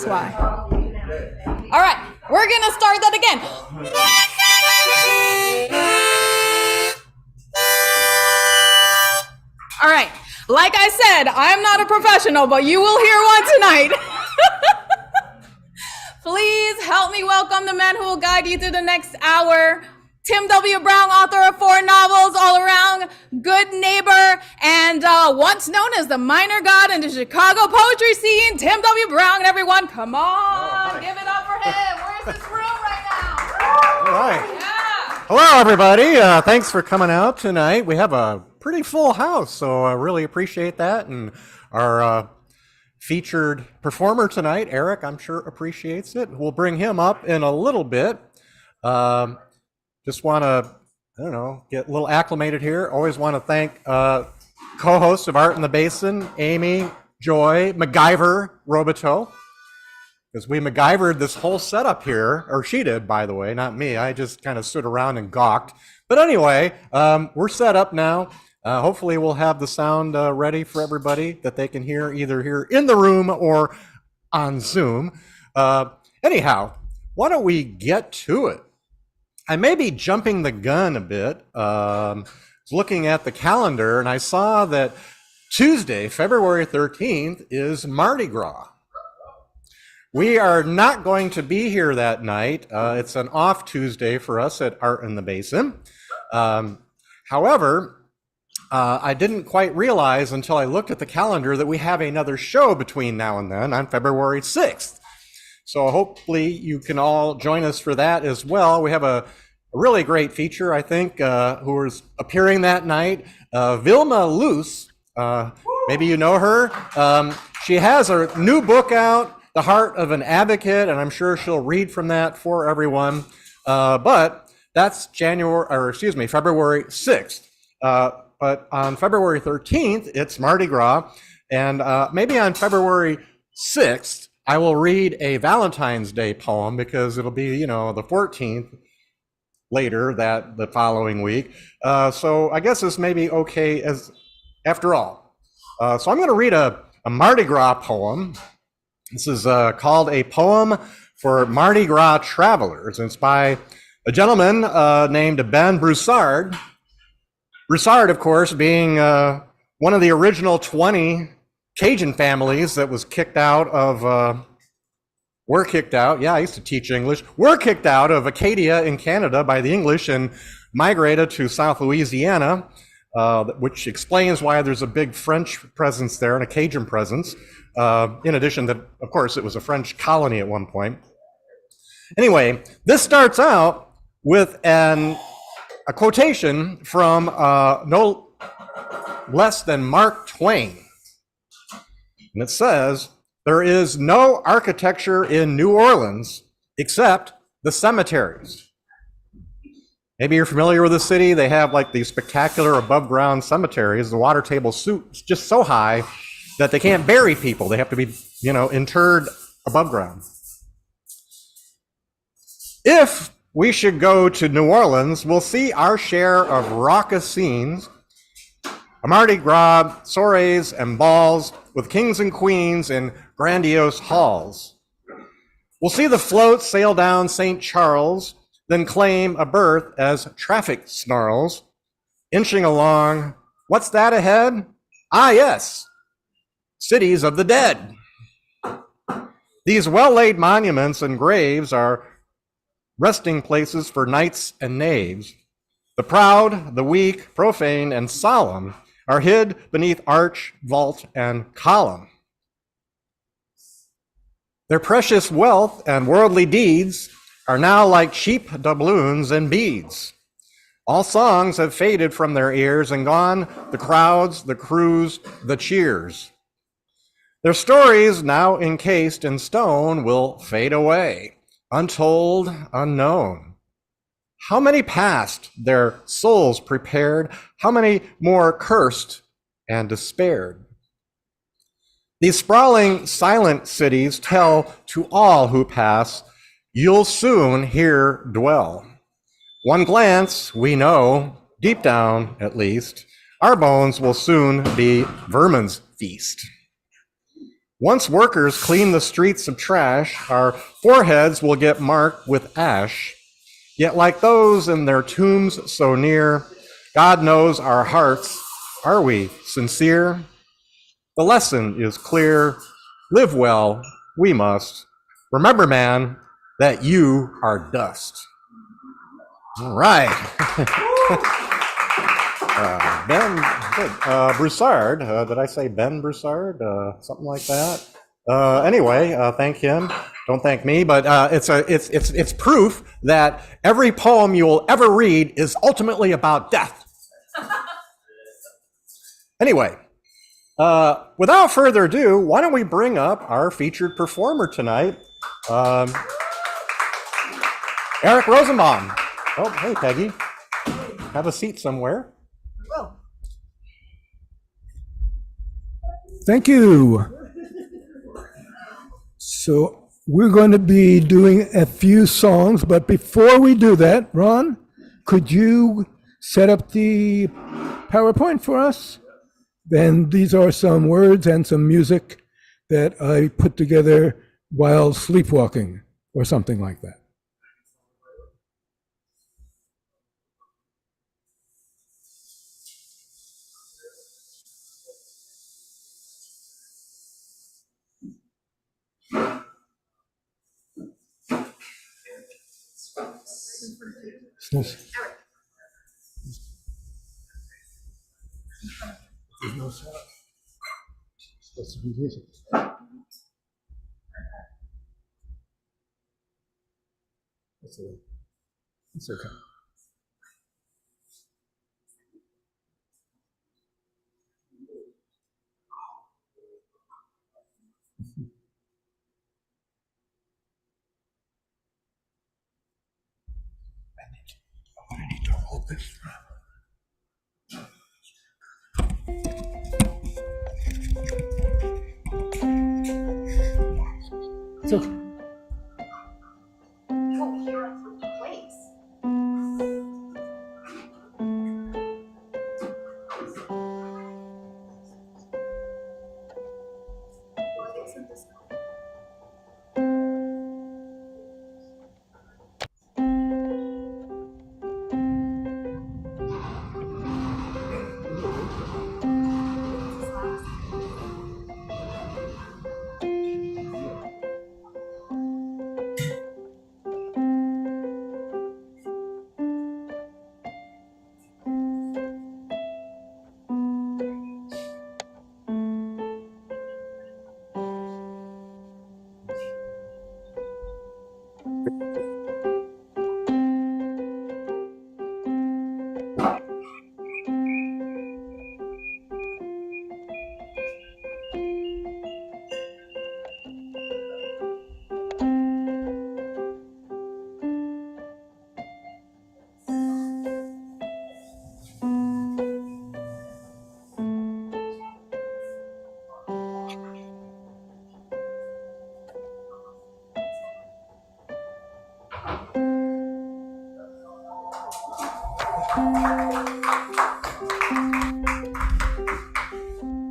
That's why. All right, we're gonna start that again. All right, like I said, I'm not a professional, but you will hear one tonight. Please help me welcome the man who will guide you through the next hour. Tim W. Brown, author of 4 novels, all around good neighbor, and once known as the minor god in the Chicago poetry scene, Tim W. Brown. Everyone, come on, give it up for him. Where's this room right now? All right. Yeah. Hello, everybody. Thanks for coming out tonight. We have a pretty full house, so I really appreciate that. And our featured performer tonight, Eric, I'm sure appreciates it. We'll bring him up in a little bit. Just want to, I don't know, get a little acclimated here. Always want to thank co-hosts of Art in the Basin, Amy, Joy, MacGyver, Roboto, because we MacGyvered this whole setup here, or she did, by the way, not me. I just kind of stood around and gawked. But anyway, we're set up now. Hopefully we'll have the sound ready for everybody that they can hear either here in the room or on Zoom. Anyhow, why don't we get to it? I may be jumping the gun a bit. I was looking at the calendar and I saw that Tuesday, February 13th is Mardi Gras. We are not going to be here that night. It's an off Tuesday for us at Art in the Basin. However, I didn't quite realize until I looked at the calendar that we have another show between now and then on February 6th. So hopefully you can all join us for that as well. We have a really great feature, I think, who is appearing that night. Vilma Luce, maybe you know her. She has a new book out, The Heart of an Advocate, and I'm sure she'll read from that for everyone. But that's February 6th. But on February 13th, it's Mardi Gras. And maybe on February 6th, I will read a Valentine's Day poem because it'll be, the 14th later the following week. So I guess this may be okay as after all. So I'm going to read a Mardi Gras poem. This is called A Poem for Mardi Gras Travelers. And it's by a gentleman named Ben Broussard. Broussard, of course, being one of the original 20 Cajun families that was kicked out of, were kicked out. Yeah, I used to teach English. Were kicked out of Acadia in Canada by the English and migrated to South Louisiana, which explains why there's a big French presence there and a Cajun presence. In addition that, of course, it was a French colony at one point. Anyway, this starts out with a quotation from no less than Mark Twain. And it says, "There is no architecture in New Orleans except the cemeteries." Maybe you're familiar with the city. They have like these spectacular above ground cemeteries. The water table's just so high that they can't bury people. They have to be, interred above ground. If we should go to New Orleans, we'll see our share of raucous scenes, Mardi Gras soirees and balls with kings and queens in grandiose halls. We'll see the floats sail down St. Charles, then claim a berth as traffic snarls, inching along. What's that ahead? Ah, yes, cities of the dead. These well-laid monuments and graves are resting places for knights and knaves. The proud, the weak, profane, and solemn are hid beneath arch, vault, and column. Their precious wealth and worldly deeds are now like cheap doubloons and beads. All songs have faded from their ears and gone the crowds, the crews, the cheers. Their stories, now encased in stone, will fade away, untold, unknown. How many passed, their souls prepared? How many more cursed and despaired? These sprawling, silent cities tell to all who pass, you'll soon here dwell. One glance, we know, deep down at least, our bones will soon be vermin's feast. Once workers clean the streets of trash, our foreheads will get marked with ash. Yet like those in their tombs so near, God knows our hearts. Are we sincere? The lesson is clear. Live well, we must. Remember, man, that you are dust. All right. Ben Broussard, did I say Ben Broussard? Something like that. Anyway, thank him. Don't thank me, but it's proof that every poem you will ever read is ultimately about death. Anyway, without further ado, why don't we bring up our featured performer tonight, Eric Rosenbaum. Oh, hey, Peggy. Have a seat somewhere. Thank you. So we're going to be doing a few songs, but before we do that, Ron, could you set up the PowerPoint for us? Then these are some words and some music that I put together while sleepwalking or something like that. There's no sound. It's supposed to be music. It's okay. I need to hold this. It's okay. Oh, here are some plates.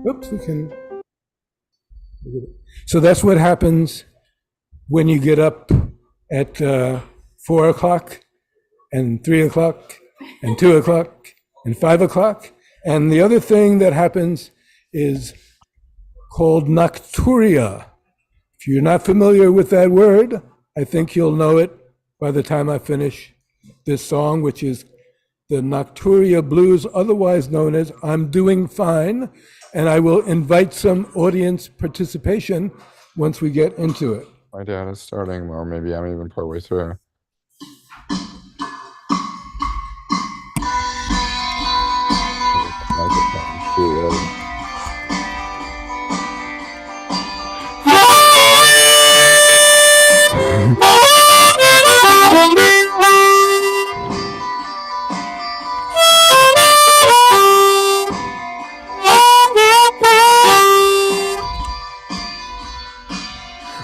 Oops, we can. So that's what happens when you get up at 4 o'clock and 3 o'clock and 2 o'clock and 5 o'clock. And the other thing that happens is called nocturia. If you're not familiar with that word, I think you'll know it by the time I finish this song, which is the Nocturia Blues, otherwise known as I'm Doing Fine. And I will invite some audience participation once we get into it. My dad is starting, or maybe I'm even partway through.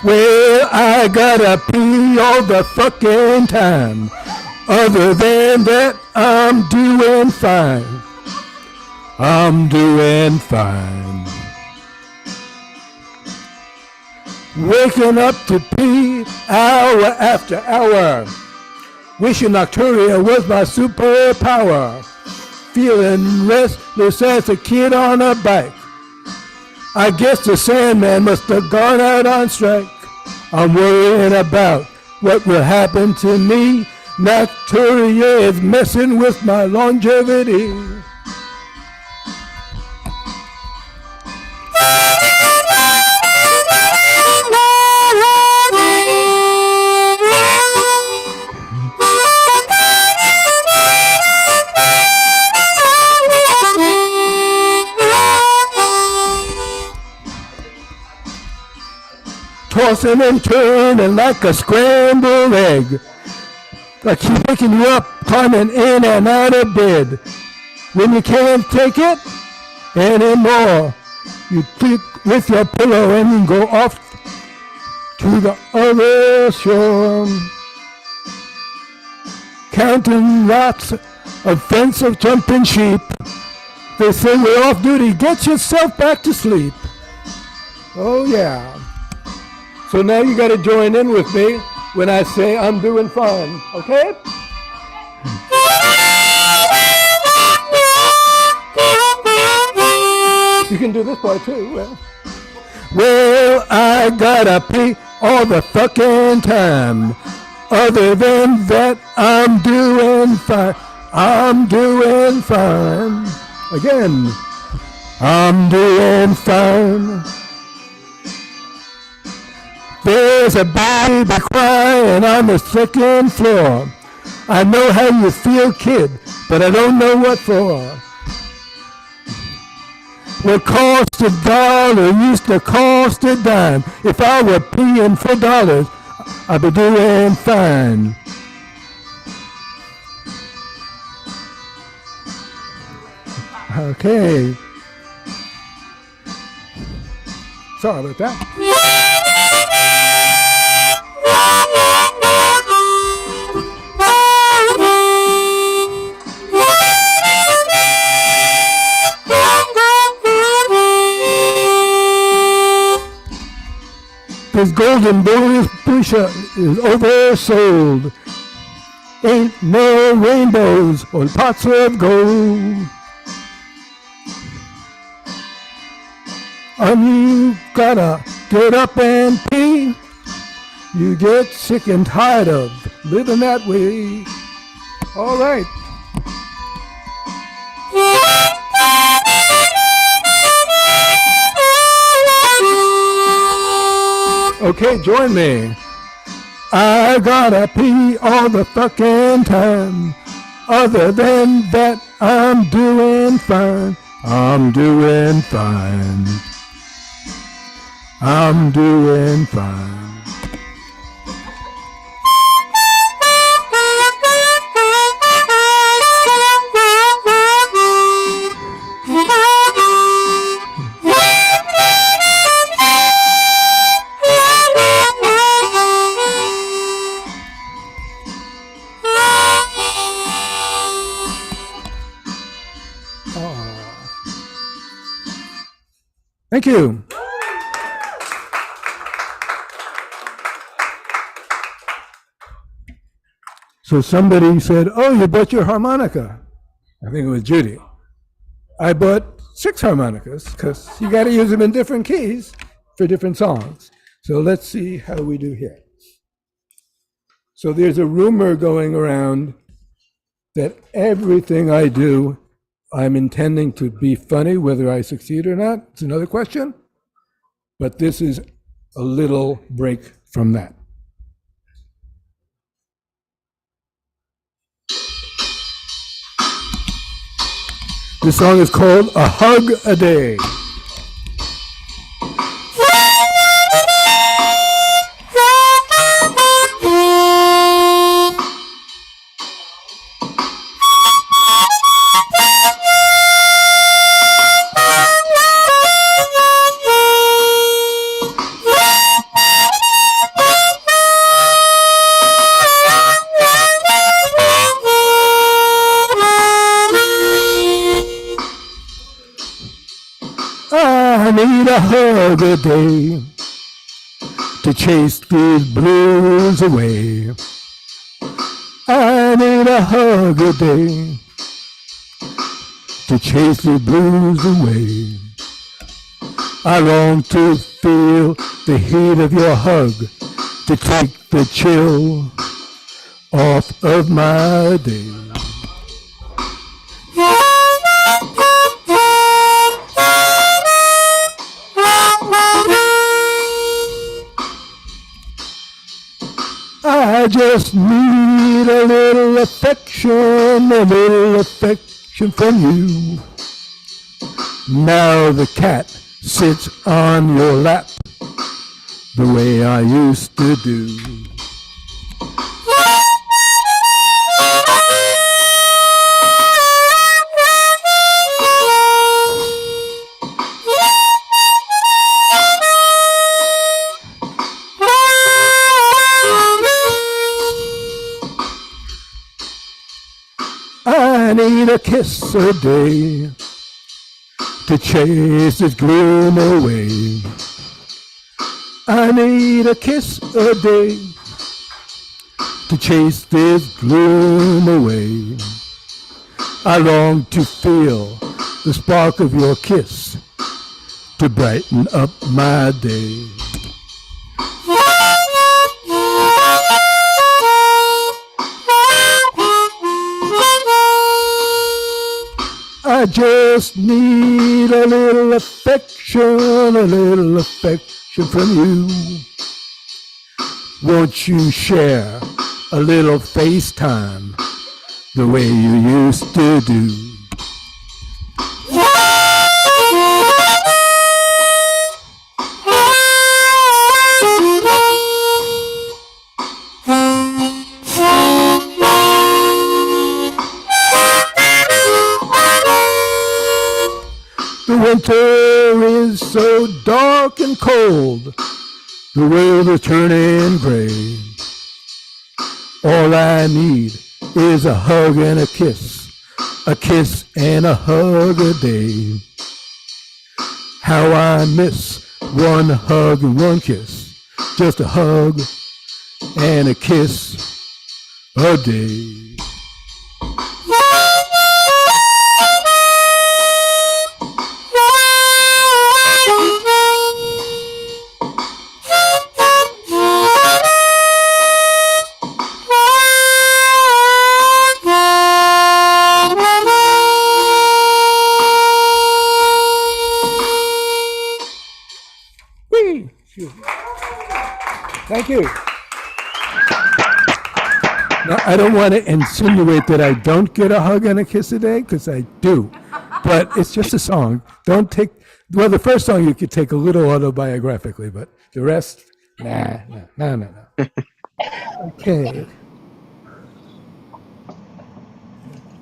Well, I gotta pee all the fucking time. Other than that, I'm doing fine. I'm doing fine. waking up to pee hour after hour. Wishing Nocturia was my superpower. Feeling restless as a kid on a bike. I guess the Sandman must have gone out on strike. I'm worrying about what will happen to me. Nocturia is messing with my longevity. Tossing and turning like a scrambled egg. I keep waking you up, climbing in and out of bed. When you can't take it anymore, you click with your pillow and you go off to the other shore. Counting lots of fence of jumping sheep. They say we're off duty, get yourself back to sleep. Oh yeah. So now you got to join in with me when I say I'm doing fine, okay? You can do this part too. Well, I gotta pee all the fucking time. Other than that, I'm doing fine. I'm doing fine. Again, I'm doing fine. There's a baby crying on the second floor. I know how you feel, kid, but I don't know what for. What cost $1 used to cost a dime. If I were peeing for dollars, I'd be doing fine. Okay. Sorry about that. This golden bush is oversold. Ain't no rainbows or pots of gold. You gotta get up and pee. You get sick and tired of living that way. All right. Okay, join me. I gotta pee all the fucking time. Other than that, I'm doing fine. I'm doing fine. I'm doing fine. Thank you. So somebody said, oh, you bought your harmonica. I think it was Judy. I bought 6 harmonicas because you got to use them in different keys for different songs. So let's see how we do here. So there's a rumor going around that everything I do, I'm intending to be funny, whether I succeed or not. It's another question. But this is a little break from that. This song is called A Hug a Day. I need a hug a day. to chase these blues away. I need a hug a day to chase the blues away. I long to feel the heat of your hug, to take the chill off of my day. I just need a little affection from you. Now the cat sits on your lap the way I used to do. I need a kiss a day to chase this gloom away. I need a kiss a day to chase this gloom away. I long to feel the spark of your kiss to brighten up my day. I just need a little affection from you. Won't you share a little FaceTime the way you used to do? The winter is so dark and cold, the world is turning gray. All I need is a hug and a kiss and a hug a day. How I miss one hug and one kiss, just a hug and a kiss a day. Thank you. Now, I don't want to insinuate that I don't get a hug and a kiss a day, because I do. But it's just a song. Don't take, well, the first song you could take a little autobiographically, but the rest, no. Okay.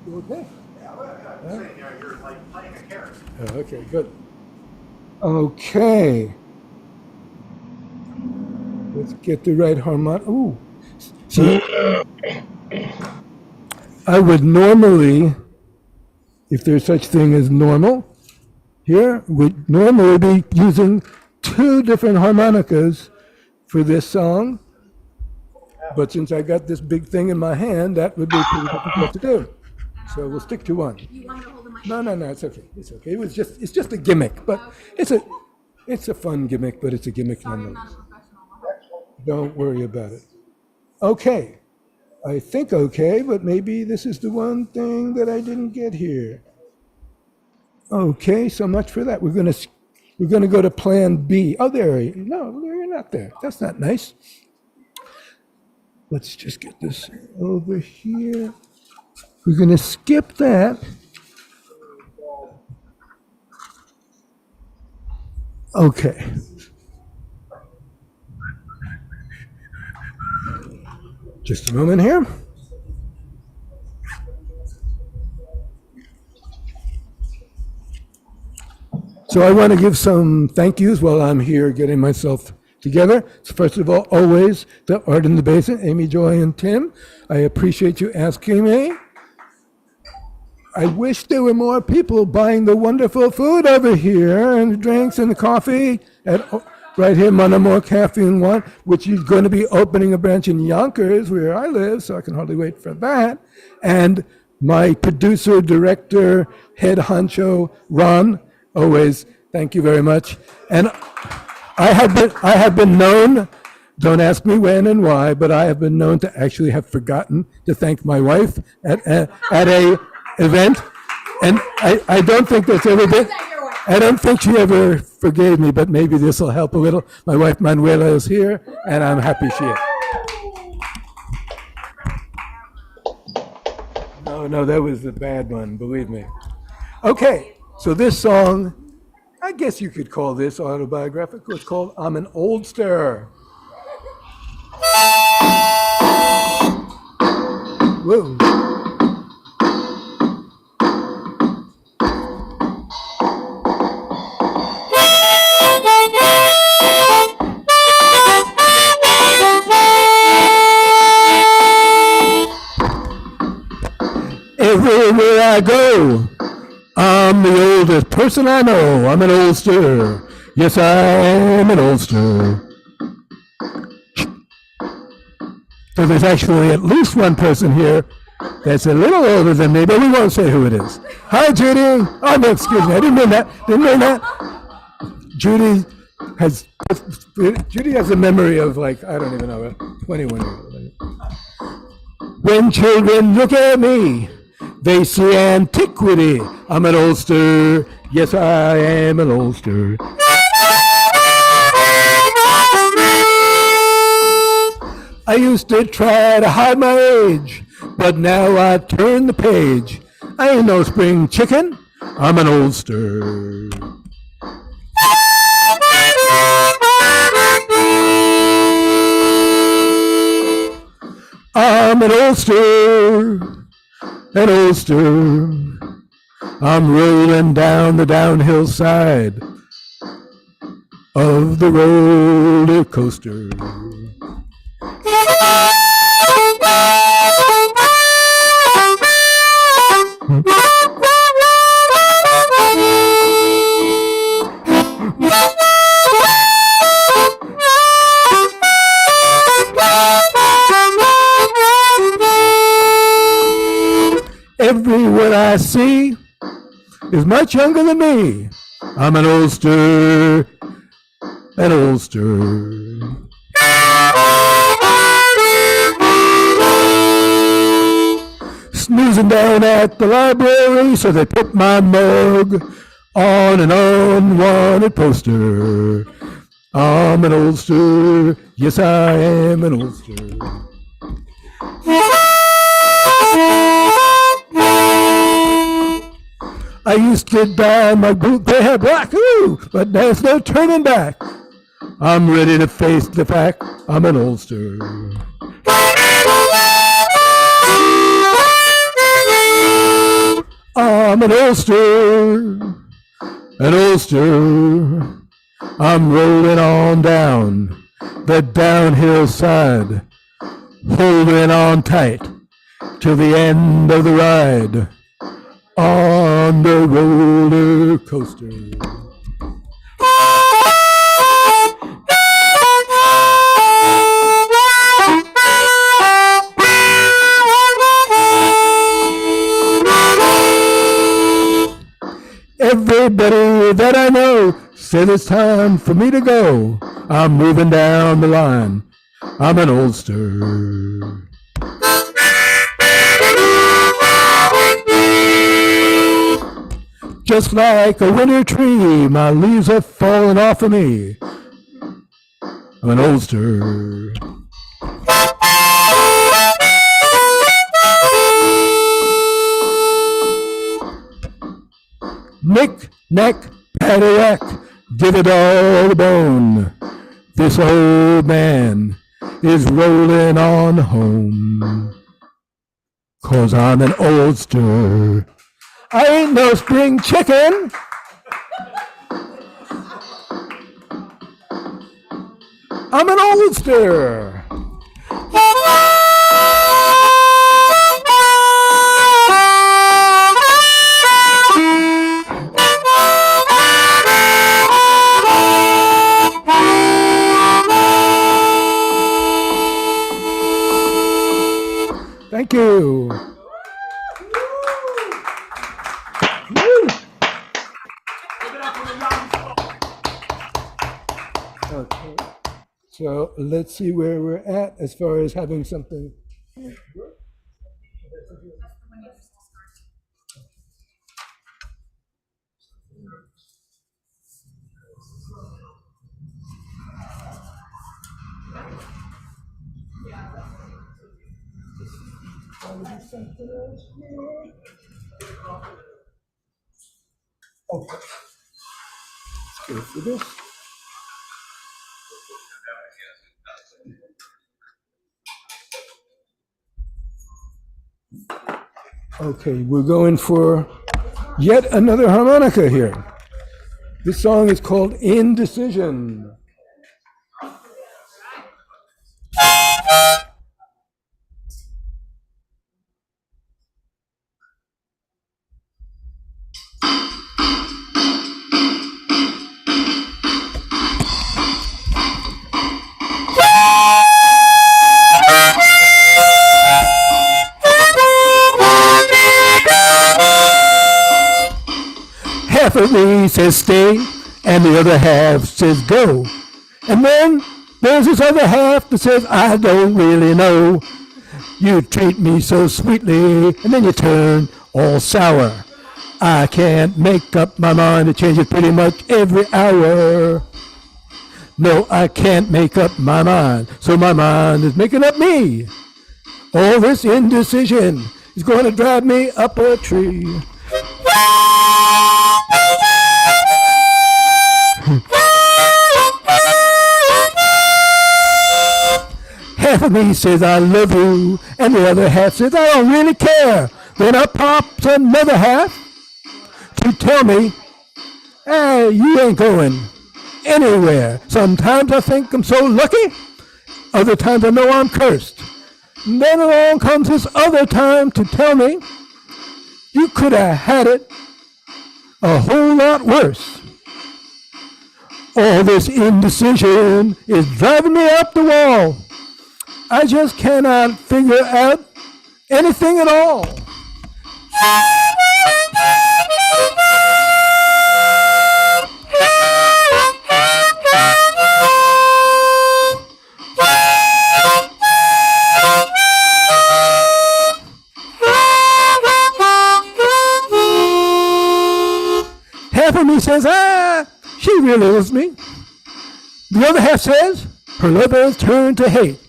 You okay? Oh, okay, good. Okay. Let's get the right harmonic. Ooh. See, I would normally, if there's such thing as normal, here, would normally be using 2 different harmonicas for this song. But since I got this big thing in my hand, that would be pretty difficult to do. So we'll stick to one. No, it's okay. It's okay. It's just a gimmick, but it's a fun gimmick, but it's a gimmick nonetheless. Don't worry about it. Okay. I think okay, but maybe this is the one thing that I didn't get here. Okay, so much for that. We're gonna go to plan B. Oh, there. No, you're not there. That's not nice. Let's just get this over here. We're gonna skip that. Okay. Just a moment here. So I want to give some thank yous while I'm here getting myself together. So first of all, always the Art in the Basement, Amy, Joy, and Tim. I appreciate you asking me. I wish there were more people buying the wonderful food over here and the drinks and the coffee at right here, Monomoore Caffeine One, which is going to be opening a branch in Yonkers, where I live, so I can hardly wait for that. And my producer, director, head honcho, Ron, always thank you very much. And I have been known, don't ask me when and why, but I have been known to actually have forgotten to thank my wife at a event. And I don't think that's ever been, I don't think she ever forgave me, but maybe this will help a little. My wife Manuela is here, and I'm happy she is. No, that was the bad one, believe me. Okay, so this song, I guess you could call this autobiographical. It's called I'm an Oldster. Whoa. Everywhere I go, I'm the oldest person I know. I'm an oldster. Yes, I am an oldster. So there's actually at least one person here that's a little older than me, but we won't say who it is. Hi, Judy. Oh, no, excuse me. I didn't mean that. Judy has a memory of like, I don't even know, 21 years old. When children look at me, they see antiquity. I'm an oldster. Yes, I am an oldster. I used to try to hide my age, but now I turn the page. I ain't no spring chicken. I'm an oldster. I'm an oldster, an oldster. I'm rolling down the downhill side of the roller coaster. Everyone I see is much younger than me. I'm an oldster, an oldster. Snoozing down at the library, so they put my mug on an unwanted poster. I'm an oldster, yes I am an oldster. I used to dye my gray hair black, ooh, but there's no turning back. I'm ready to face the fact I'm an oldster. I'm an oldster, an oldster. I'm rolling on down the downhill side, holding on tight till the end of the ride on the roller coaster. Everybody that I know said it's time for me to go. I'm moving down the line. I'm an oldster. Just like a winter tree, my leaves are falling off of me. I'm an oldster. Knick, knack, paddywhack, give it all the bone. This old man is rolling on home. 'Cause I'm an oldster. I ain't no spring chicken. I'm an oldster. you. Woo. Okay. So let's see where we're at as far as having something. Okay. Let's go for this. Okay, we're going for yet another harmonica here. This song is called Indecision. Half of me says stay, and the other half says go. And then there's this other half that says, I don't really know. You treat me so sweetly, and then you turn all sour. I can't make up my mind, it changes pretty much every hour. No, I can't make up my mind, so my mind is making up me. All this indecision is going to drive me up a tree. Half of me says I love you, and the other half says I don't really care. Then up pops another half to tell me, hey, you ain't going anywhere. Sometimes I think I'm so lucky, other times I know I'm cursed. And then along comes this other time to tell me, you could have had it a whole lot worse. All this indecision is driving me up the wall. I just cannot figure out anything at all. Half of me says, she really loves me. The other half says, her love has turned to hate.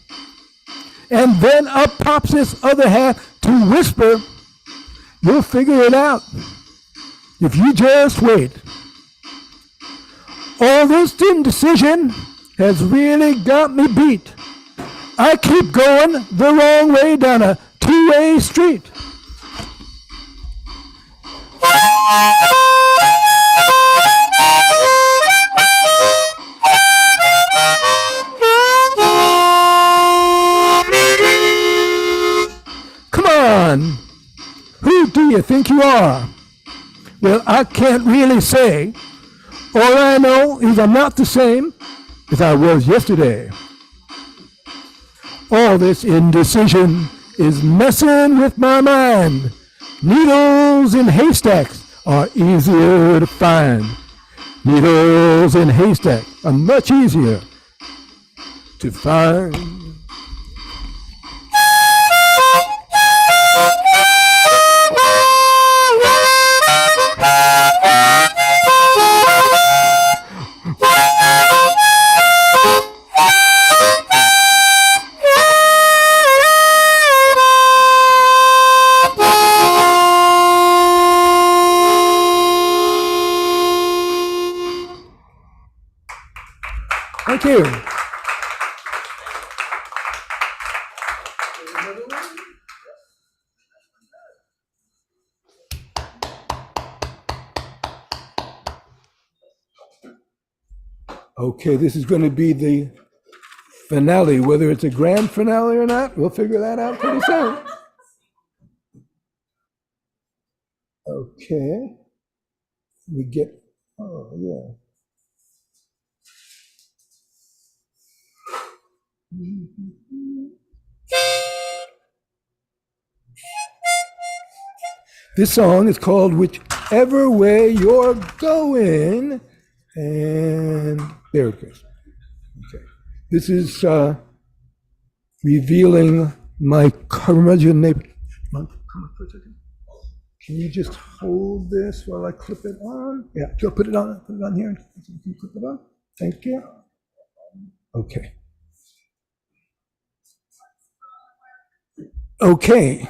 And then up pops this other half to whisper, you'll figure it out if you just wait. All this indecision has really got me beat. I keep going the wrong way down a two-way street. Come on, who do you think you are? Well, I can't really say. All I know is I'm not the same as I was yesterday. All this indecision is messing with my mind. Needles in haystacks are easier to find. Needles in haystacks are much easier to find. Thank you. Okay, this is going to be the finale. Whether it's a grand finale or not, we'll figure that out pretty soon. Okay. We get, oh, yeah. This song is called Whichever Way You're Going. And there it goes. Okay. This is revealing my curmudgeon neighbor. Come on for a second. Can you just hold this while I clip it on? Yeah, Joe, put it on here. Can you clip it on? Thank you. Okay. Okay.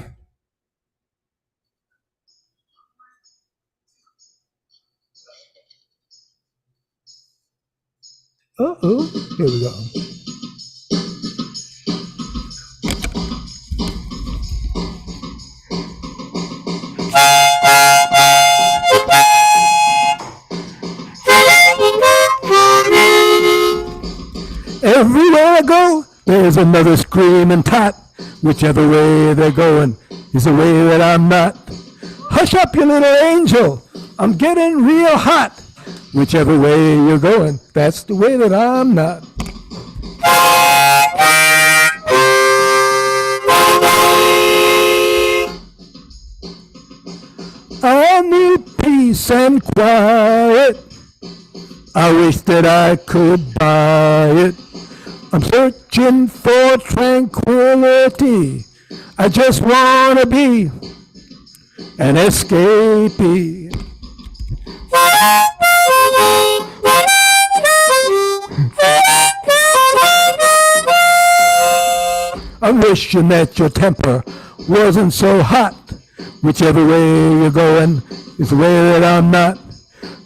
Uh-oh, here we go. Everywhere I go, there's another screaming tot. Whichever way they're going is the way that I'm not. Hush up, you little angel, I'm getting real hot. Whichever way you're going, that's the way that I'm not. I need peace and quiet. I wish that I could buy it. I'm searching for tranquility. I just want to be an escapee. I'm wishing that your temper wasn't so hot. Whichever way you're going is the way that I'm not.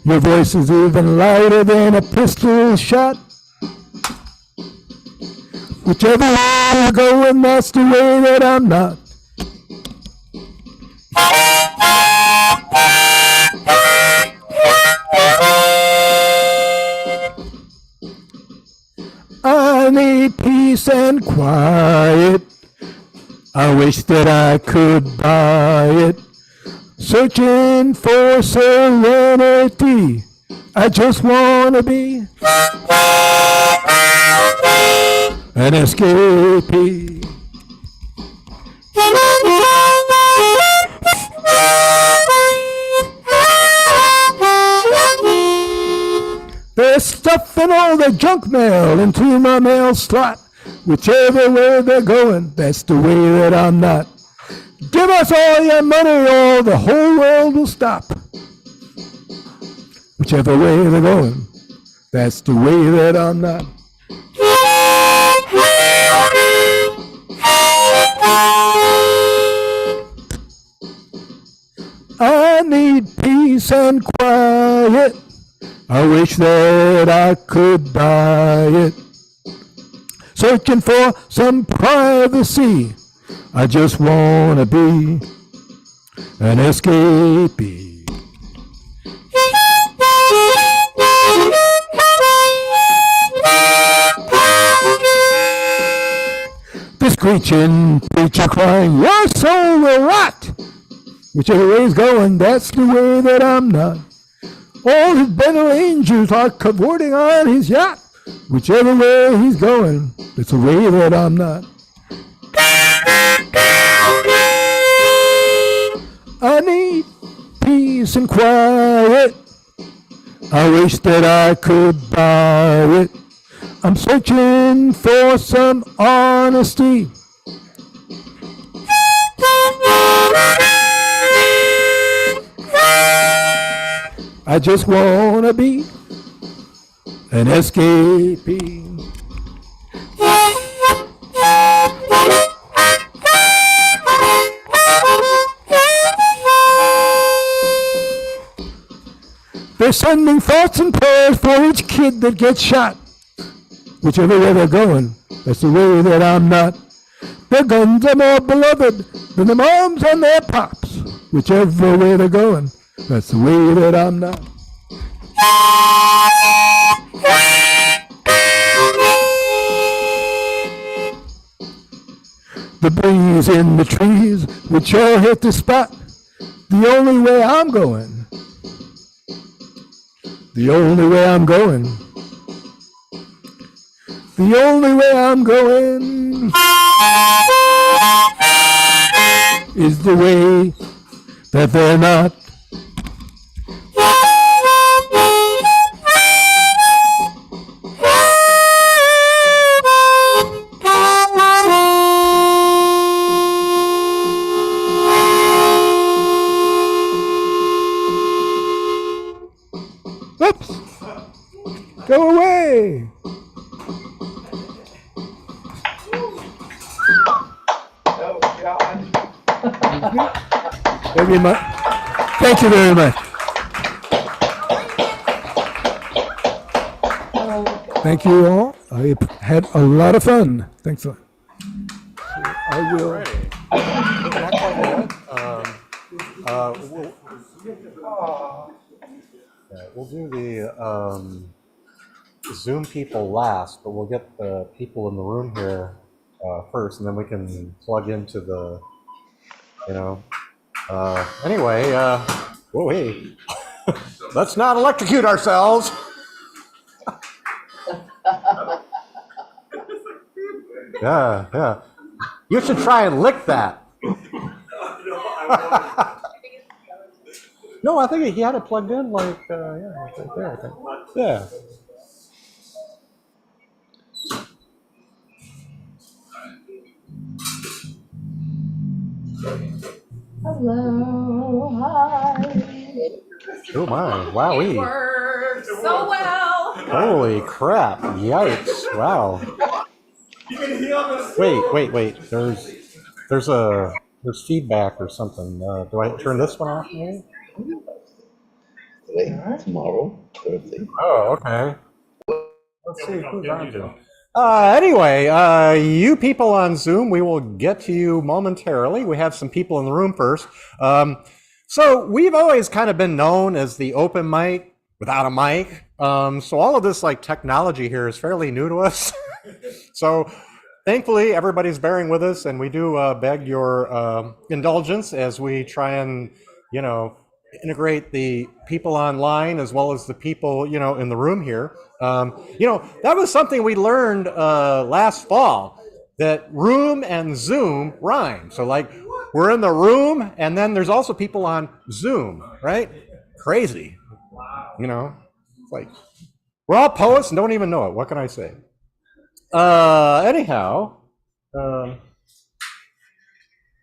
Your voice is even lighter than a pistol shot. Whichever way you're going, that's the way that I'm not. I need peace and quiet. I wish that I could buy it. Searching for serenity. I just want to be an escapee. They're stuffing all the junk mail into my mail slot. Whichever way they're going, that's the way that I'm not. Give us all your money or the whole world will stop. Whichever way they're going, that's the way that I'm not. I need peace and quiet. I wish that I could buy it. Searching for some privacy. I just want to be an escapee. The screeching preacher crying, your soul will rot. Whichever way he's going, that's the way that I'm not. All his better angels are cavorting on his yacht. Whichever way he's going, it's the way that I'm not. I need peace and quiet. I wish that I could buy it. I'm searching for some honesty. I just want to be an escapee. They're sending thoughts and prayers for each kid that gets shot. Whichever way they're going, that's the way that I'm not. Their guns are more beloved than their moms and their pops. Whichever way they're going, that's the way that I'm not. The breeze in the trees would sure hit the spot. The only way I'm going. The only way I'm going. The only way I'm going is the way that they're not. Oops! Go away! Oh, God. Very much. Thank you very much. Thank you all. I had a lot of fun. Thanks a lot. I will. Not quite yet. We'll do the Zoom people last, but we'll get the people in the room here first, and then we can plug into the, anyway, whoa, hey, let's not electrocute ourselves. Yeah. You should try and lick that. No, I think he had it plugged in, like, right there, I think. Yeah. Hello, hi. Oh my, wowee. Worked so well. Holy crap, yikes, wow. Wait, there's feedback or something. Do I turn this one off maybe? Wait, tomorrow, Thursday. Oh, okay. Let's see who's on to. Anyway, you people on Zoom, we will get to you momentarily. We have some people in the room first. So we've always kind of been known as the open mic without a mic. So all of this like technology here is fairly new to us. So thankfully, everybody's bearing with us, and we do beg your indulgence as we try and, integrate the people online as well as the people, in the room here. That was something we learned last fall, that room and Zoom rhyme. So like we're in the room, and then there's also people on Zoom, right? Crazy. It's like we're all poets and don't even know it. What can I say? Anyhow,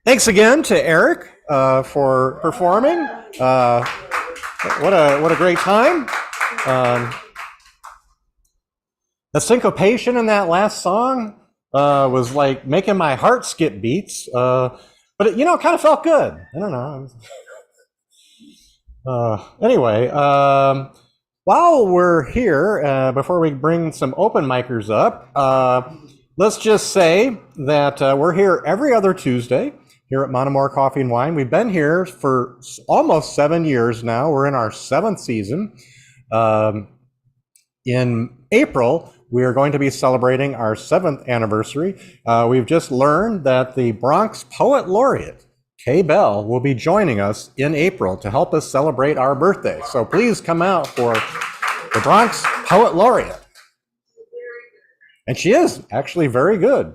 thanks again to Eric for performing. What a great time. The syncopation in that last song was like making my heart skip beats, but it, kind of felt good. I don't know. Anyway, while we're here, before we bring some open micers up, let's just say that we're here every other Tuesday here at Monomore Coffee and Wine. We've been here for almost 7 years now. We're in our 7th season. In April, we are going to be celebrating our 7th anniversary. We've just learned that the Bronx Poet Laureate, Kay Bell, will be joining us in April to help us celebrate our birthday. So please come out for the Bronx Poet Laureate. And she is actually very good,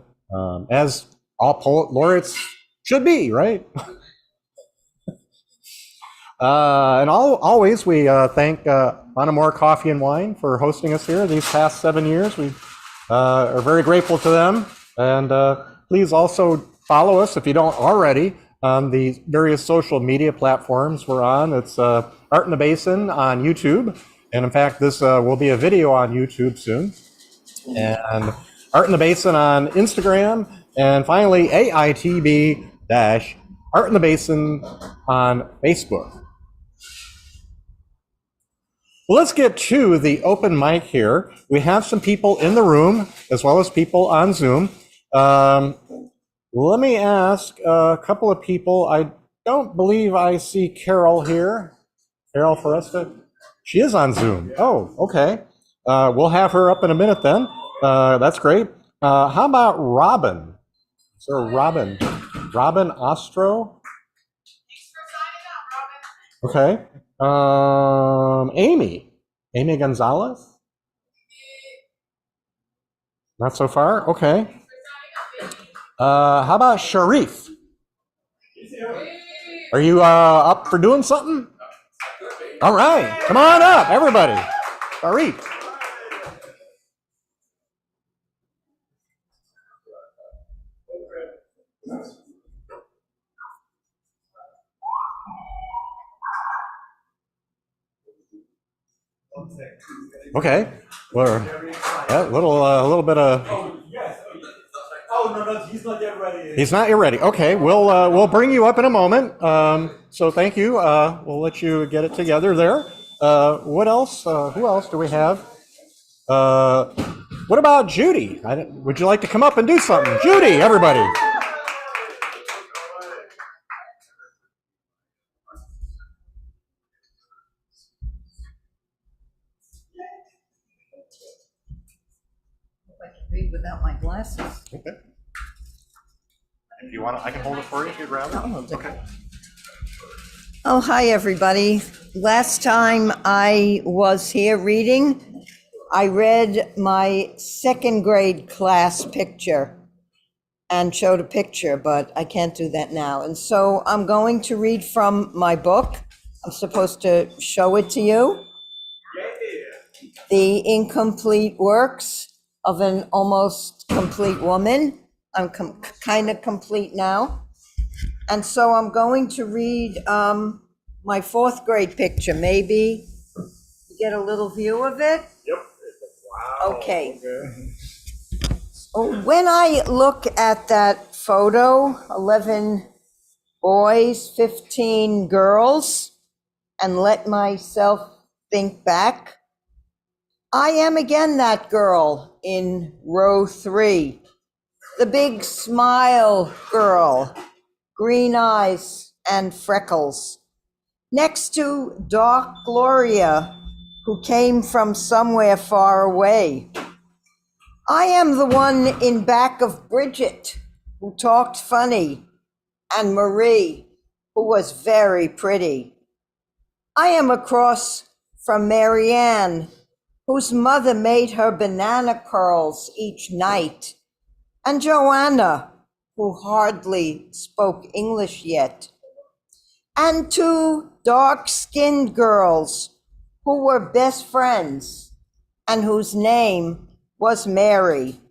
as all poet laureates should be, right? And always we thank Monomore Coffee and Wine for hosting us here these past 7 years. We are very grateful to them. And please also follow us, if you don't already, on the various social media platforms we're on. It's Art in the Basin on YouTube. And in fact, this will be a video on YouTube soon. And Art in the Basin on Instagram. And finally, AITB-Art in the Basin on Facebook. Well, let's get to the open mic here. We have some people in the room as well as people on Zoom. Let me ask a couple of people. I don't believe I see Carol here. Carol Foresta? She is on Zoom. Oh, okay. We'll have her up in a minute then. That's great. How about Robin? Is there a Robin? Robin Ostro? Okay. Amy Gonzalez? Not so far? Okay. How about Sharif? Are you up for doing something? All right, come on up, everybody. Farid. Okay, well, a little bit of. Oh, no, he's not yet ready. He's not yet ready. Okay, we'll bring you up in a moment. So thank you. We'll let you get it together there. What else? Who else do we have? What about Judy? Would you like to come up and do something? Judy, everybody. I can read without my glasses. Okay. If you want, I can hold it for you if you'd rather. Okay. Oh, hi, everybody. Last time I was here reading, I read my second grade class picture and showed a picture, but I can't do that now. And so I'm going to read from my book. I'm supposed to show it to you. The Incomplete Works of an Almost Complete Woman. I'm kind of complete now. And so I'm going to read my fourth grade picture. Maybe you get a little view of it? Yep. Wow. Okay. When I look at that photo, 11 boys, 15 girls, and let myself think back, I am again that girl in row 3. The big smile girl, green eyes and freckles. Next to dark Gloria, who came from somewhere far away. I am the one in back of Bridget, who talked funny, and Marie, who was very pretty. I am across from Marianne, whose mother made her banana curls each night, and Joanna, who hardly spoke English yet, and 2 dark-skinned girls who were best friends and whose name was Mary.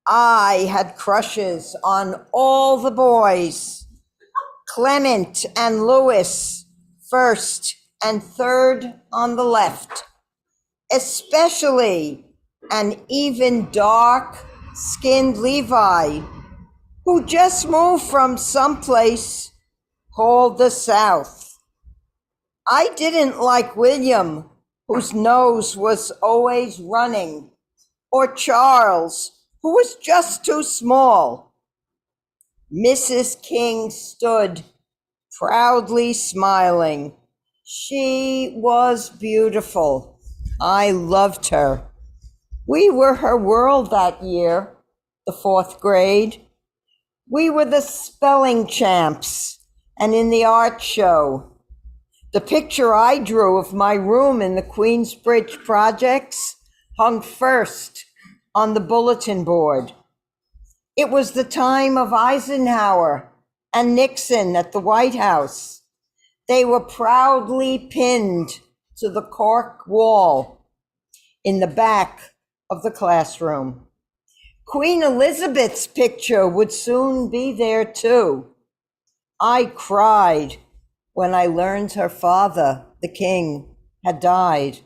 I had crushes on all the boys, Clement and Louis first and third on the left, especially an even dark-skinned Levi, who just moved from someplace called the South. I didn't like William, whose nose was always running, or Charles, who was just too small. Mrs. King stood proudly smiling. She was beautiful. I loved her. We were her world that year, the 4th grade. We were the spelling champs and in the art show. The picture I drew of my room in the Queensbridge projects hung first on the bulletin board. It was the time of Eisenhower and Nixon at the White House. They were proudly pinned to the cork wall in the back of the classroom. Queen Elizabeth's picture would soon be there too. I cried when I learned her father, the king, had died.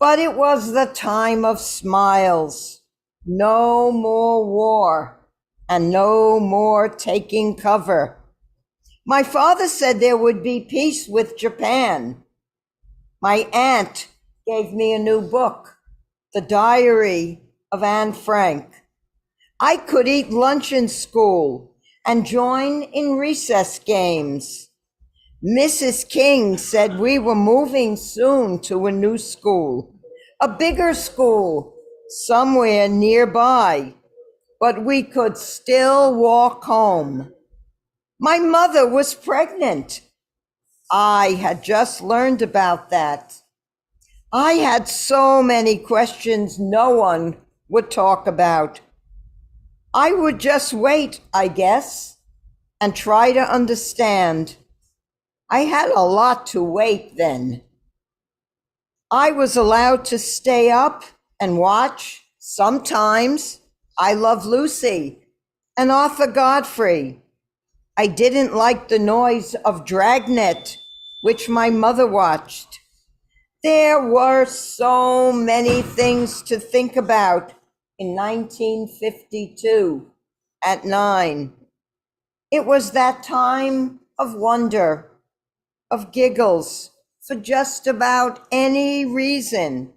But it was the time of smiles. No more war and no more taking cover. My father said there would be peace with Japan. My aunt gave me a new book, The Diary of Anne Frank. I could eat lunch in school and join in recess games. Mrs. King said we were moving soon to a new school, a bigger school somewhere nearby, but we could still walk home. My mother was pregnant. I had just learned about that. I had so many questions no one would talk about. I would just wait, I guess, and try to understand. I had a lot to wait then. I was allowed to stay up and watch, sometimes, I Love Lucy and Arthur Godfrey. I didn't like the noise of Dragnet, which my mother watched. There were so many things to think about in 1952 at 9. It was that time of wonder, of giggles, for just about any reason.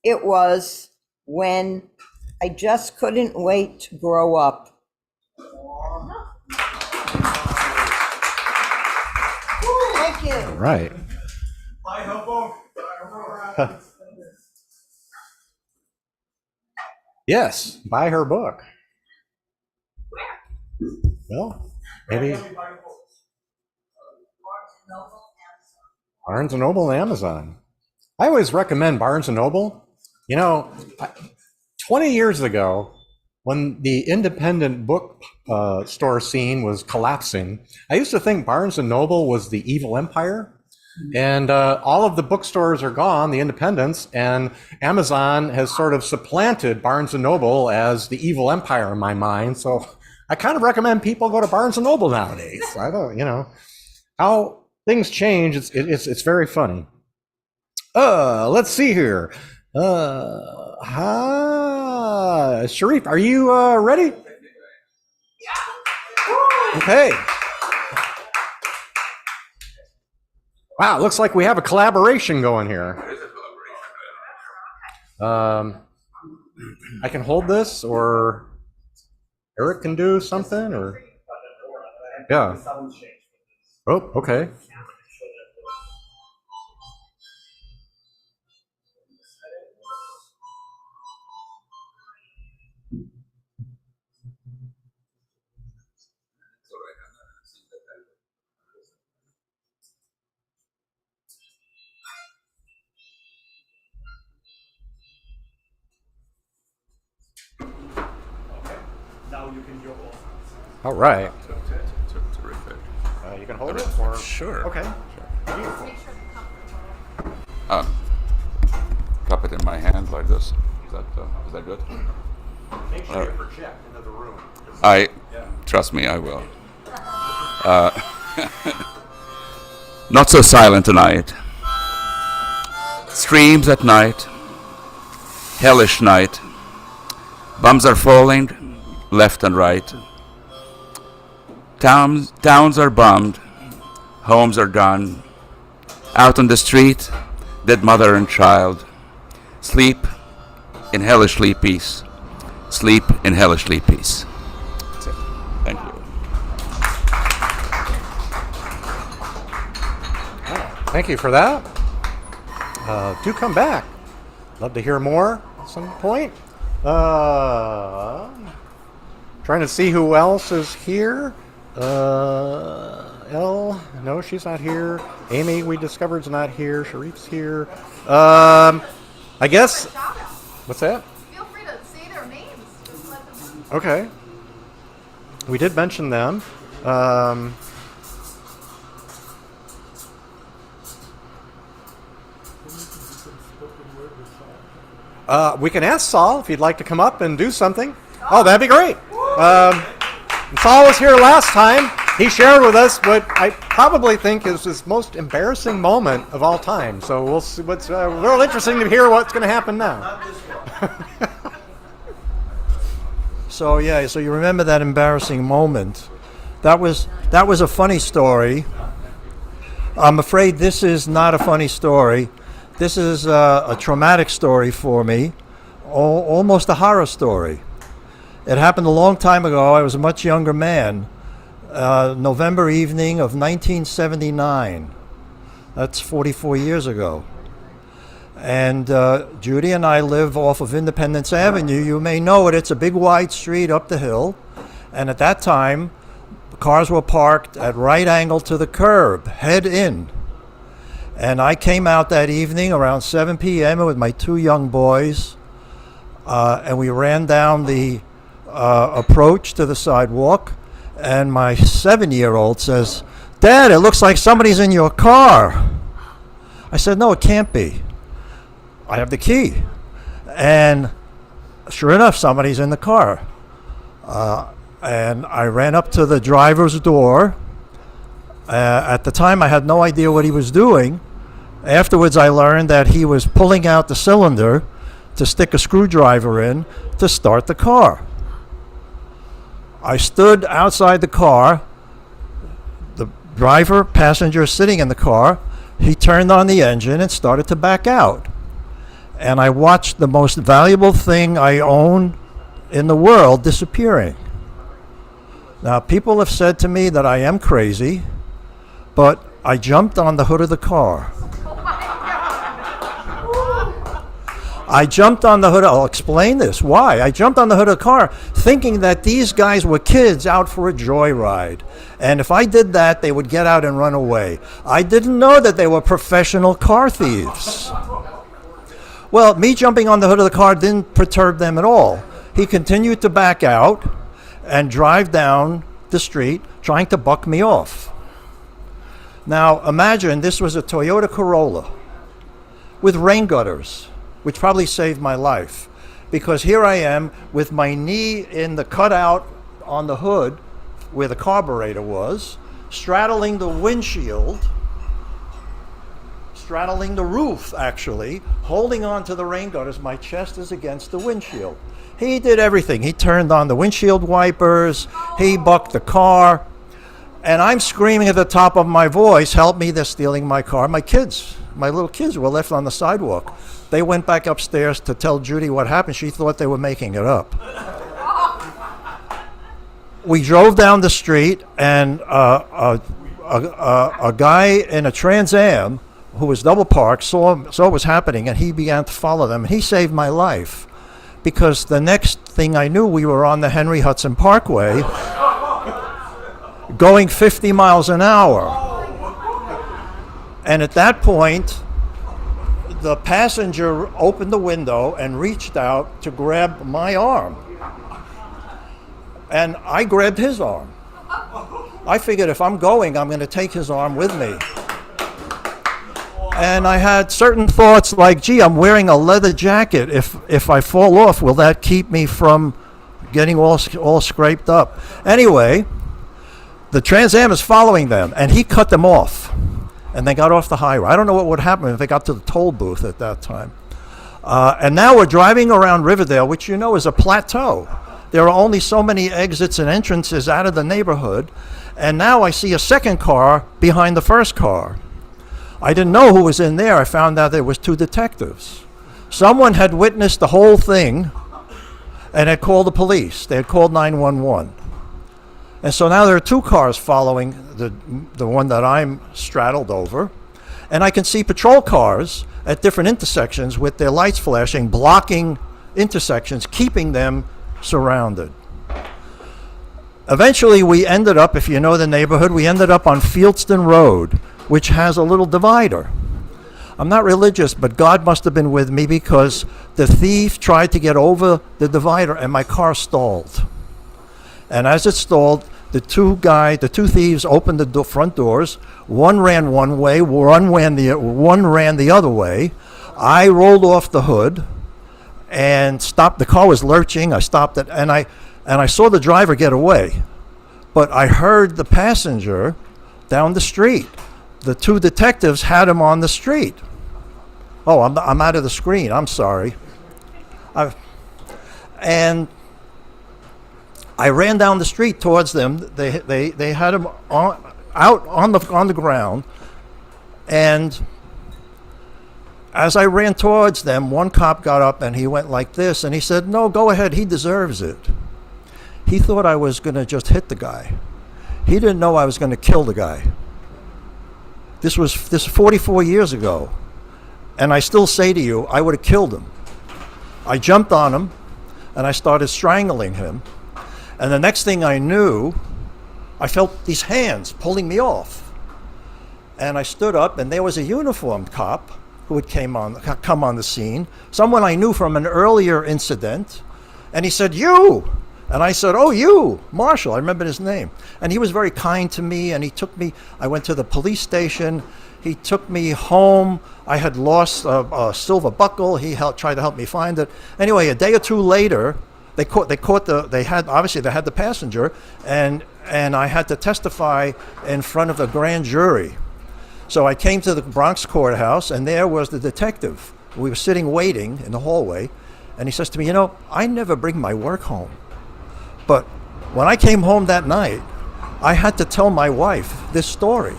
It was when I just couldn't wait to grow up. Thank you. Right. Bye, Hobo. Yes, buy her book. Well, maybe Barnes & Noble and Amazon. I always recommend Barnes & Noble. You know, 20 years ago, when the independent book store scene was collapsing, I used to think Barnes & Noble was the evil empire. And all of the bookstores are gone, the independents, and Amazon has sort of supplanted Barnes & Noble as the evil empire in my mind. So I kind of recommend people go to Barnes & Noble nowadays. I don't, how things change. It's very funny. Let's see here. Sharif, are you ready? Yeah. Okay. Wow, looks like we have a collaboration going here. I can hold this, or Eric can do something, or yeah. Oh, okay. Now you can go off. All right. Terrific. You can hold it, or Sure. okay. Beautiful. Cup it in my hand like this. Is that good? Make sure you project into the room. Trust me, I will. Not so silent tonight. Streams at night. Hellish night. Bombs are falling left and right. Towns are bombed. Homes are gone. Out on the street, dead mother and child. Sleep in hellishly peace. Sleep in hellishly peace. That's it. Thank you. Thank you for that. Do come back. Love to hear more at some point. Trying to see who else is here. No, she's not here. Amy, we discovered, is not here. Sharif's here. I guess. What's that? Feel free to say their names. Just let them know. Okay. We did mention them. We can ask Saul if you'd like to come up and do something. Oh, that'd be great. Saul was here last time. He shared with us what I probably think is his most embarrassing moment of all time. So we'll see. What's real interesting to hear what's going to happen now. So you remember that embarrassing moment. That was a funny story. I'm afraid this is not a funny story. This is a traumatic story for me, almost a horror story. It happened a long time ago. I was a much younger man. November evening of 1979. That's 44 years ago. And Judy and I live off of Independence Avenue. You may know it. It's a big wide street up the hill. And at that time, cars were parked at right angle to the curb, head in. And I came out that evening around 7 p.m. with my two young boys. And we ran down the approach to the sidewalk. And my 7-year-old says, "Dad, it looks like somebody's in your car." I said, "No, it can't be. I have the key." And sure enough, somebody's in the car. And I ran up to the driver's door. At the time, I had no idea what he was doing. Afterwards, I learned that he was pulling out the cylinder to stick a screwdriver in to start the car. I stood outside the car. The driver, passenger sitting in the car, he turned on the engine and started to back out. And I watched the most valuable thing I own in the world disappearing. Now, people have said to me that I am crazy, but I jumped on the hood of the car. I jumped on the hood. I'll explain this. Why? I jumped on the hood of the car thinking that these guys were kids out for a joyride. And if I did that, they would get out and run away. I didn't know that they were professional car thieves. Well, me jumping on the hood of the car didn't perturb them at all. He continued to back out and drive down the street trying to buck me off. Now, imagine this was a Toyota Corolla with rain gutters, which probably saved my life, because here I am with my knee in the cutout on the hood where the carburetor was, straddling the windshield, straddling the roof actually, holding on to the rain gutters. My chest is against the windshield. He did everything. He turned on the windshield wipers, he bucked the car, and I'm screaming at the top of my voice, "Help me, they're stealing my car." My little kids were left on the sidewalk. They went back upstairs to tell Judy what happened. She thought they were making it up. We drove down the street, and a guy in a Trans Am who was double parked saw what was happening, and he began to follow them. He saved my life, because the next thing I knew, we were on the Henry Hudson Parkway going 50 miles an hour. And at that point, the passenger opened the window and reached out to grab my arm. And I grabbed his arm. I figured if I'm going, I'm going to take his arm with me. And I had certain thoughts like, gee, I'm wearing a leather jacket. If I fall off, will that keep me from getting all scraped up? Anyway, the Trans Am is following them, and he cut them off. And they got off the highway. I don't know what would happen if they got to the toll booth at that time. And now we're driving around Riverdale, which you know is a plateau. There are only so many exits and entrances out of the neighborhood. And now I see a second car behind the first car. I didn't know who was in there. I found out there was 2 detectives. Someone had witnessed the whole thing and had called the police. They had called 911. And so now there are 2 cars following the one that I'm straddled over. And I can see patrol cars at different intersections with their lights flashing, blocking intersections, keeping them surrounded. Eventually we ended up, if you know the neighborhood, we ended up on Fieldston Road, which has a little divider. I'm not religious, but God must have been with me, because the thief tried to get over the divider and my car stalled. And as it stalled, the two thieves opened the front doors. One ran one way, one ran the other way. I rolled off the hood and stopped. The car was lurching. I stopped it, and I saw the driver get away. But I heard the passenger down the street. The 2 detectives had him on the street. Oh, I'm out of the screen. I'm sorry. And I ran down the street towards them. They had him out on the ground, and as I ran towards them, one cop got up and he went like this, and he said, "No, go ahead. He deserves it." He thought I was going to just hit the guy. He didn't know I was going to kill the guy. This was 44 years ago, and I still say to you, I would have killed him. I jumped on him, and I started strangling him. And the next thing I knew, I felt these hands pulling me off. And I stood up, and there was a uniformed cop who had come on the scene, someone I knew from an earlier incident. And he said, "You And I said, "Oh, you, Marshall." I remember his name. And he was very kind to me, and he took me, I went to the police station. He took me home. I had lost a silver buckle. He tried to help me find it. Anyway, a day or two later, they had the passenger, and I had to testify in front of a grand jury. So I came to the Bronx courthouse, and there was the detective. We were sitting waiting in the hallway, and he says to me, I never bring my work home. But when I came home that night, I had to tell my wife this story.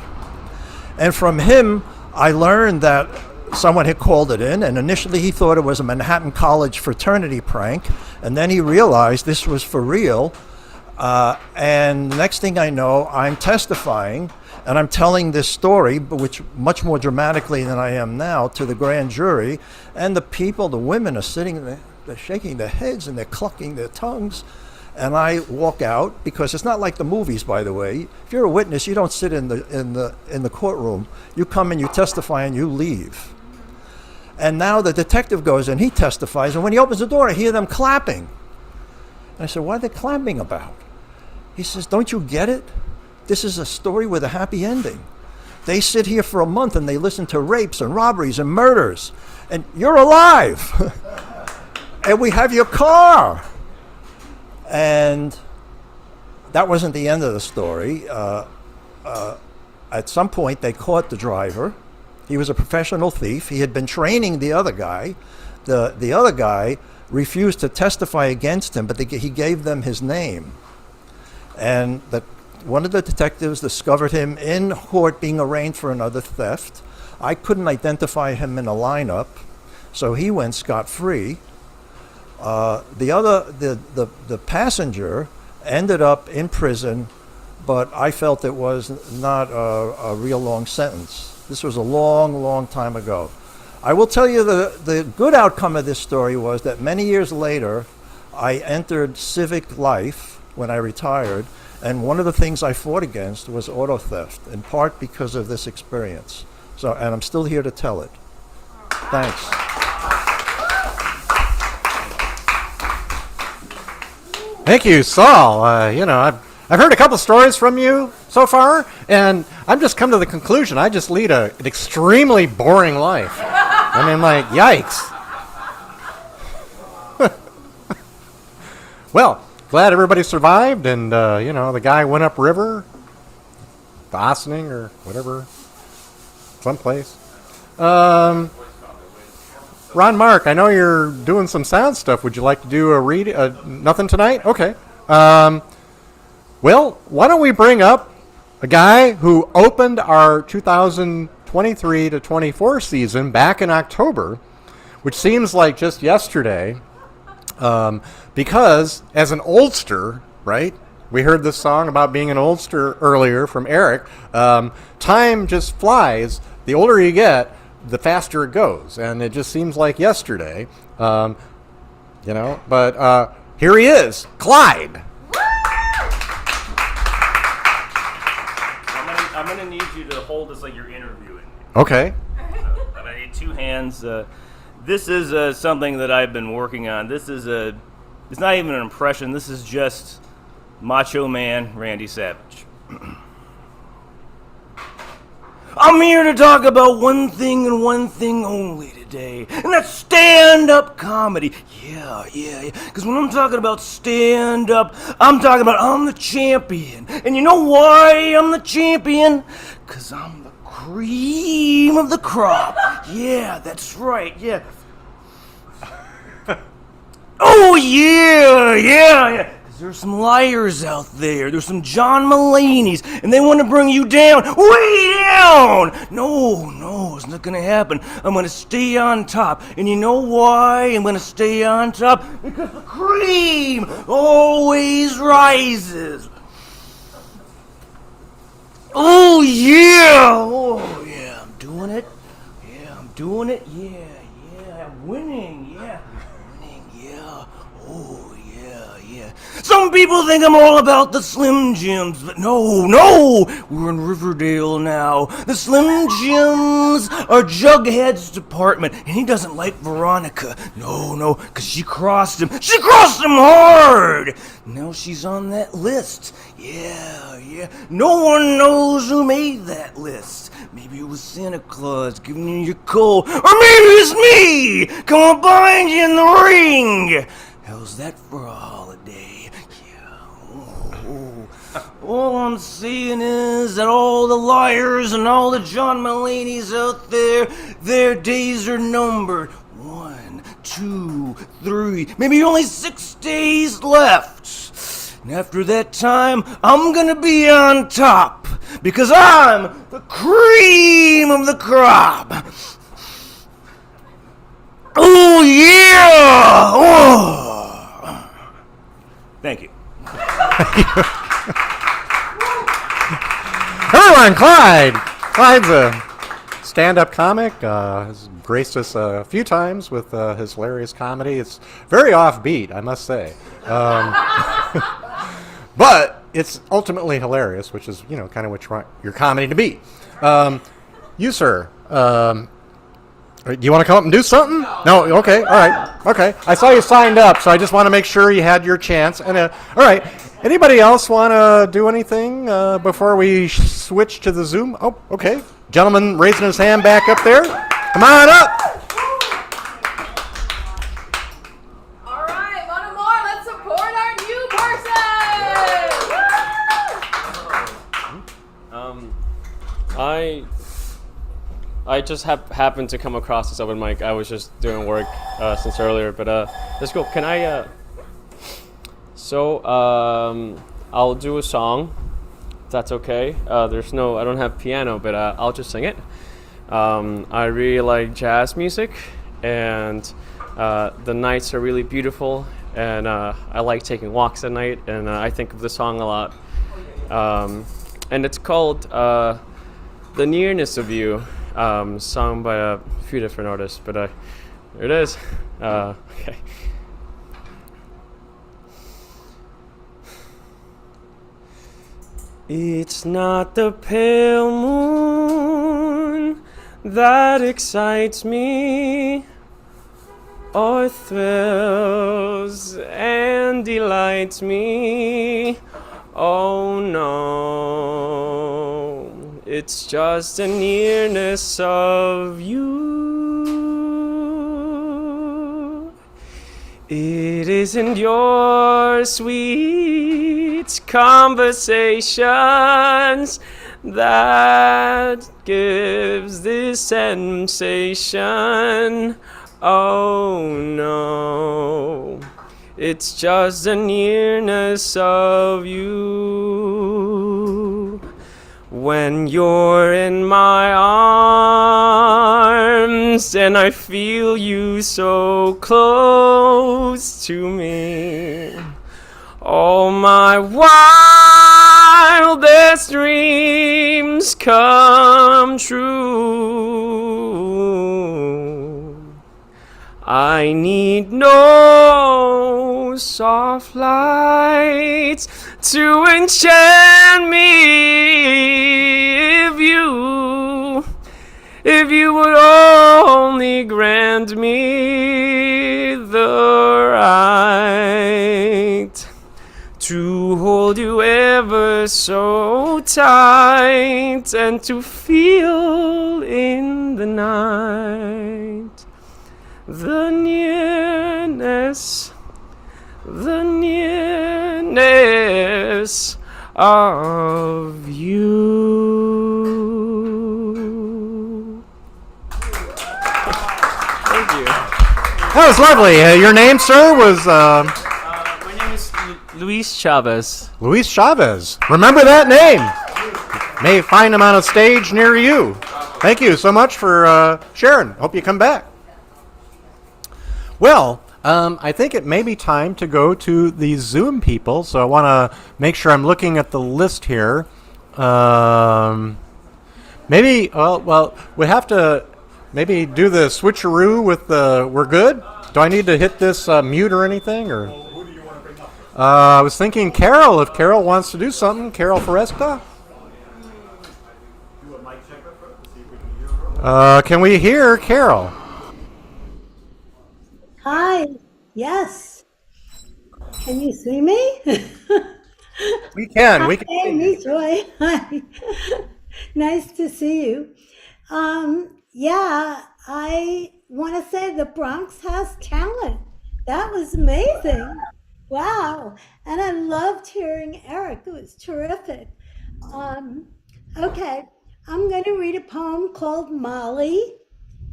And from him, I learned that someone had called it in, and initially he thought it was a Manhattan College fraternity prank, and then he realized this was for real. And next thing I know, I'm testifying, and I'm telling this story, which much more dramatically than I am now, to the grand jury, and the people, the women are sitting there, they're shaking their heads and they're clucking their tongues. And I walk out, because it's not like the movies, by the way. If you're a witness, you don't sit in the courtroom. You come and you testify and you leave. And now the detective goes and he testifies, and when he opens the door, I hear them clapping. And I said, "What are they clapping about?" He says, "Don't you get it? This is a story with a happy ending. They sit here for a month and they listen to rapes and robberies and murders, and you're alive. And we have your car." And that wasn't the end of the story. At some point, they caught the driver. He was a professional thief. He had been training the other guy. The other guy refused to testify against him, but he gave them his name. And one of the detectives discovered him in court being arraigned for another theft. I couldn't identify him in a lineup, so he went scot-free. The passenger ended up in prison, but I felt it was not a real long sentence. This was a long, long time ago. I will tell you the good outcome of this story was that many years later, I entered civic life when I retired, and one of the things I fought against was auto theft, in part because of this experience. And I'm still here to tell it. Thanks. Thank you, Saul. I've heard a couple stories from you so far, and I've just come to the conclusion I just lead an extremely boring life. I mean, yikes. Well, glad everybody survived, and, the guy went upriver, to Ossining or whatever, someplace. Ron Mark, I know you're doing some sound stuff. Would you like to do nothing tonight? Okay. Well, why don't we bring up a guy who opened our 2023 to 24 season back in October, which seems like just yesterday, because as an oldster, right? We heard this song about being an oldster earlier from Eric. Time just flies. The older you get, the faster it goes, and it just seems like yesterday, but here he is, Clyde. I'm gonna need you to hold this like you're interviewing me. Okay. So, I'm gonna need two hands. This is something that I've been working on. It's not even an impression. This is just Macho Man Randy Savage. I'm here to talk about one thing and one thing only today, and that's stand-up comedy. Yeah. Because when I'm talking about stand-up, I'm talking about I'm the champion. And you know why I'm the champion? Because I'm the cream of the crop. Yeah, that's right, yeah. Oh, yeah. There's some liars out there. There's some John Mulaney's, and they want to bring you down, way down. No, it's not going to happen. I'm going to stay on top. And you know why I'm going to stay on top? Because the cream always rises. Oh, yeah, I'm doing it. Yeah, I'm winning, yeah. Oh, yeah. Some people think I'm all about the Slim Jims, but no, we're in Riverdale now. The Slim Jims are Jughead's department, and he doesn't like Veronica. No, because she crossed him. She crossed him hard! Now she's on that list. Yeah. No one knows who made that list. Maybe it was Santa Claus giving you your coal, or maybe it's me! Come on, bind you in the ring! How's that for a holiday? Yeah. All I'm saying is that all the liars and all the John Mulaney's out there, their days are numbered. 1, 2, 3, maybe only 6 days left. And after that time, I'm gonna be on top, because I'm the cream of the crop. Oh, yeah! Oh. Thank you. Everyone, Clyde! Clyde's a stand-up comic. Has graced us a few times with his hilarious comedy. It's very offbeat, I must say. But it's ultimately hilarious, which is, kind of what you want your comedy to be. You, sir, do you want to come up and do something? No? Okay, all right. Okay. I saw you signed up, so I just want to make sure you had your chance. And all right. Anybody else want to do anything before we switch to the Zoom? Oh, okay. Gentleman raising his hand back up there. Come on up. All right, one more. Let's support our new person. I just happened to come across this open mic. I was just doing work since earlier, but let's go. Can I? I'll do a song. If that's okay. I don't have piano, but I'll just sing it. I really like jazz music, and the nights are really beautiful, and I like taking walks at night, and I think of the song a lot. And it's called "The Nearness of You." Sung by a few different artists, but here it is. Okay. It's not the pale moon that excites me, or thrills and delights me. Oh no. It's just the nearness of you. It isn't your sweet conversations that gives this sensation. Oh no. It's just the nearness of you. When you're in my arms and I feel you so close to me, all my wildest dreams come true. I need no soft lights to enchant me. If you would only grant me the right to hold you ever so tight and to feel in the night the nearness of you. Thank you. That was lovely. Your name, sir, was... My name is Luis Chavez. Luis Chavez. Remember that name. May find him on a stage near you. Thank you so much for sharing. Hope you come back. Well, I think it may be time to go to the Zoom people, so I want to make sure I'm looking at the list here. Maybe, we have to maybe do the switcheroo with the, we're good? Do I need to hit this mute or anything? Or Who do you want to bring up? I was thinking Carol, if Carol wants to do something. Carol Foresta? Can we hear Carol? Hi. Yes. Can you see me? We can. We can Hey, see you. me, Joy. Hi. Nice to see you. Yeah, I want to say the Bronx has talent. That was amazing. Wow. And I loved hearing Eric. It was terrific. Um, okay, I'm going to read a poem called Molly,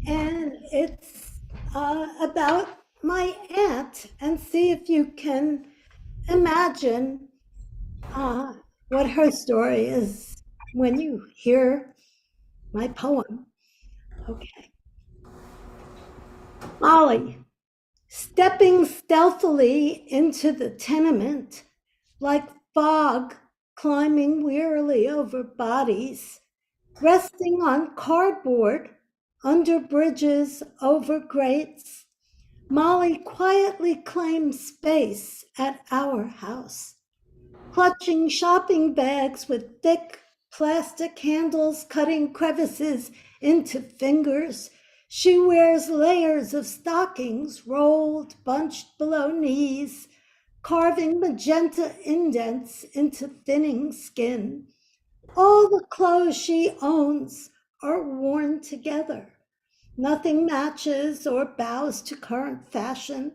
and it's about my aunt, and see if you can imagine what her story is when you hear my poem. Okay. Molly, stepping stealthily into the tenement, like fog climbing wearily over bodies, resting on cardboard, under bridges, over grates, Molly quietly claims space at our house. Clutching shopping bags with thick plastic handles cutting crevices into fingers, she wears layers of stockings rolled, bunched below knees, carving magenta indents into thinning skin. All the clothes she owns are worn together. Nothing matches or bows to current fashion.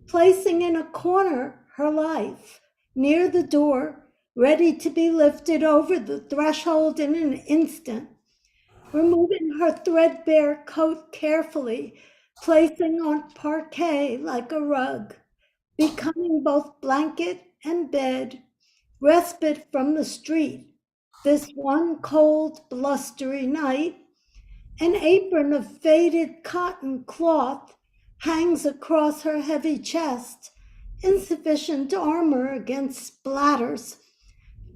Placing in a corner her life, near the door, ready to be lifted over the threshold in an instant, removing her threadbare coat carefully, placing on parquet like a rug, becoming both blanket and bed, respite from the street, this one cold, blustery night. An apron of faded cotton cloth hangs across her heavy chest, insufficient armor against splatters.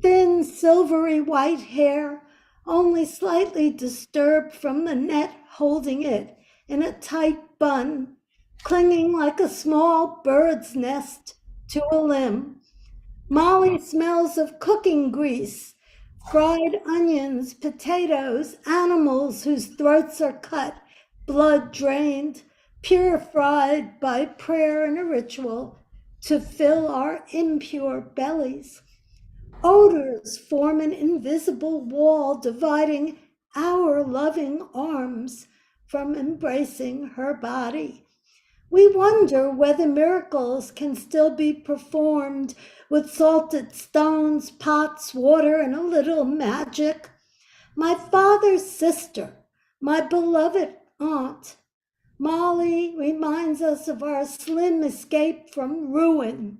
Thin, silvery white hair, only slightly disturbed from the net holding it in a tight bun, clinging like a small bird's nest to a limb. Molly smells of cooking grease, fried onions, potatoes, animals whose throats are cut, blood drained, purified by prayer and a ritual to fill our impure bellies. Odors form an invisible wall dividing our loving arms from embracing her body. We wonder whether miracles can still be performed with salted stones, pots, water, and a little magic. My father's sister, my beloved aunt, Molly, reminds us of our slim escape from ruin,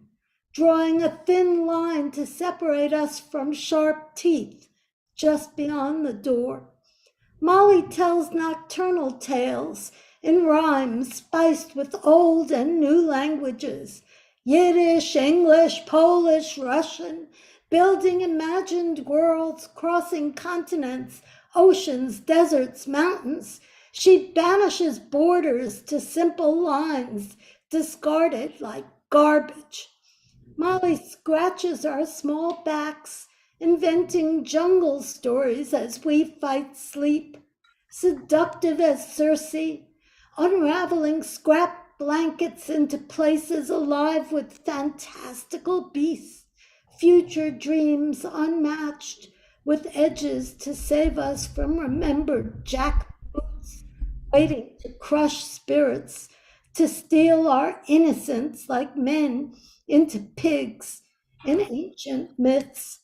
drawing a thin line to separate us from sharp teeth just beyond the door. Molly tells nocturnal tales in rhymes spiced with old and new languages, Yiddish, English, Polish, Russian, building imagined worlds, crossing continents, oceans, deserts, mountains. She banishes borders to simple lines, discarded like garbage. Molly scratches our small backs, inventing jungle stories as we fight sleep, seductive as Circe, unraveling scrap blankets into places alive with fantastical beasts, future dreams unmatched, with edges to save us from remembered jackboots, waiting to crush spirits, to steal our innocence like men into pigs in ancient myths.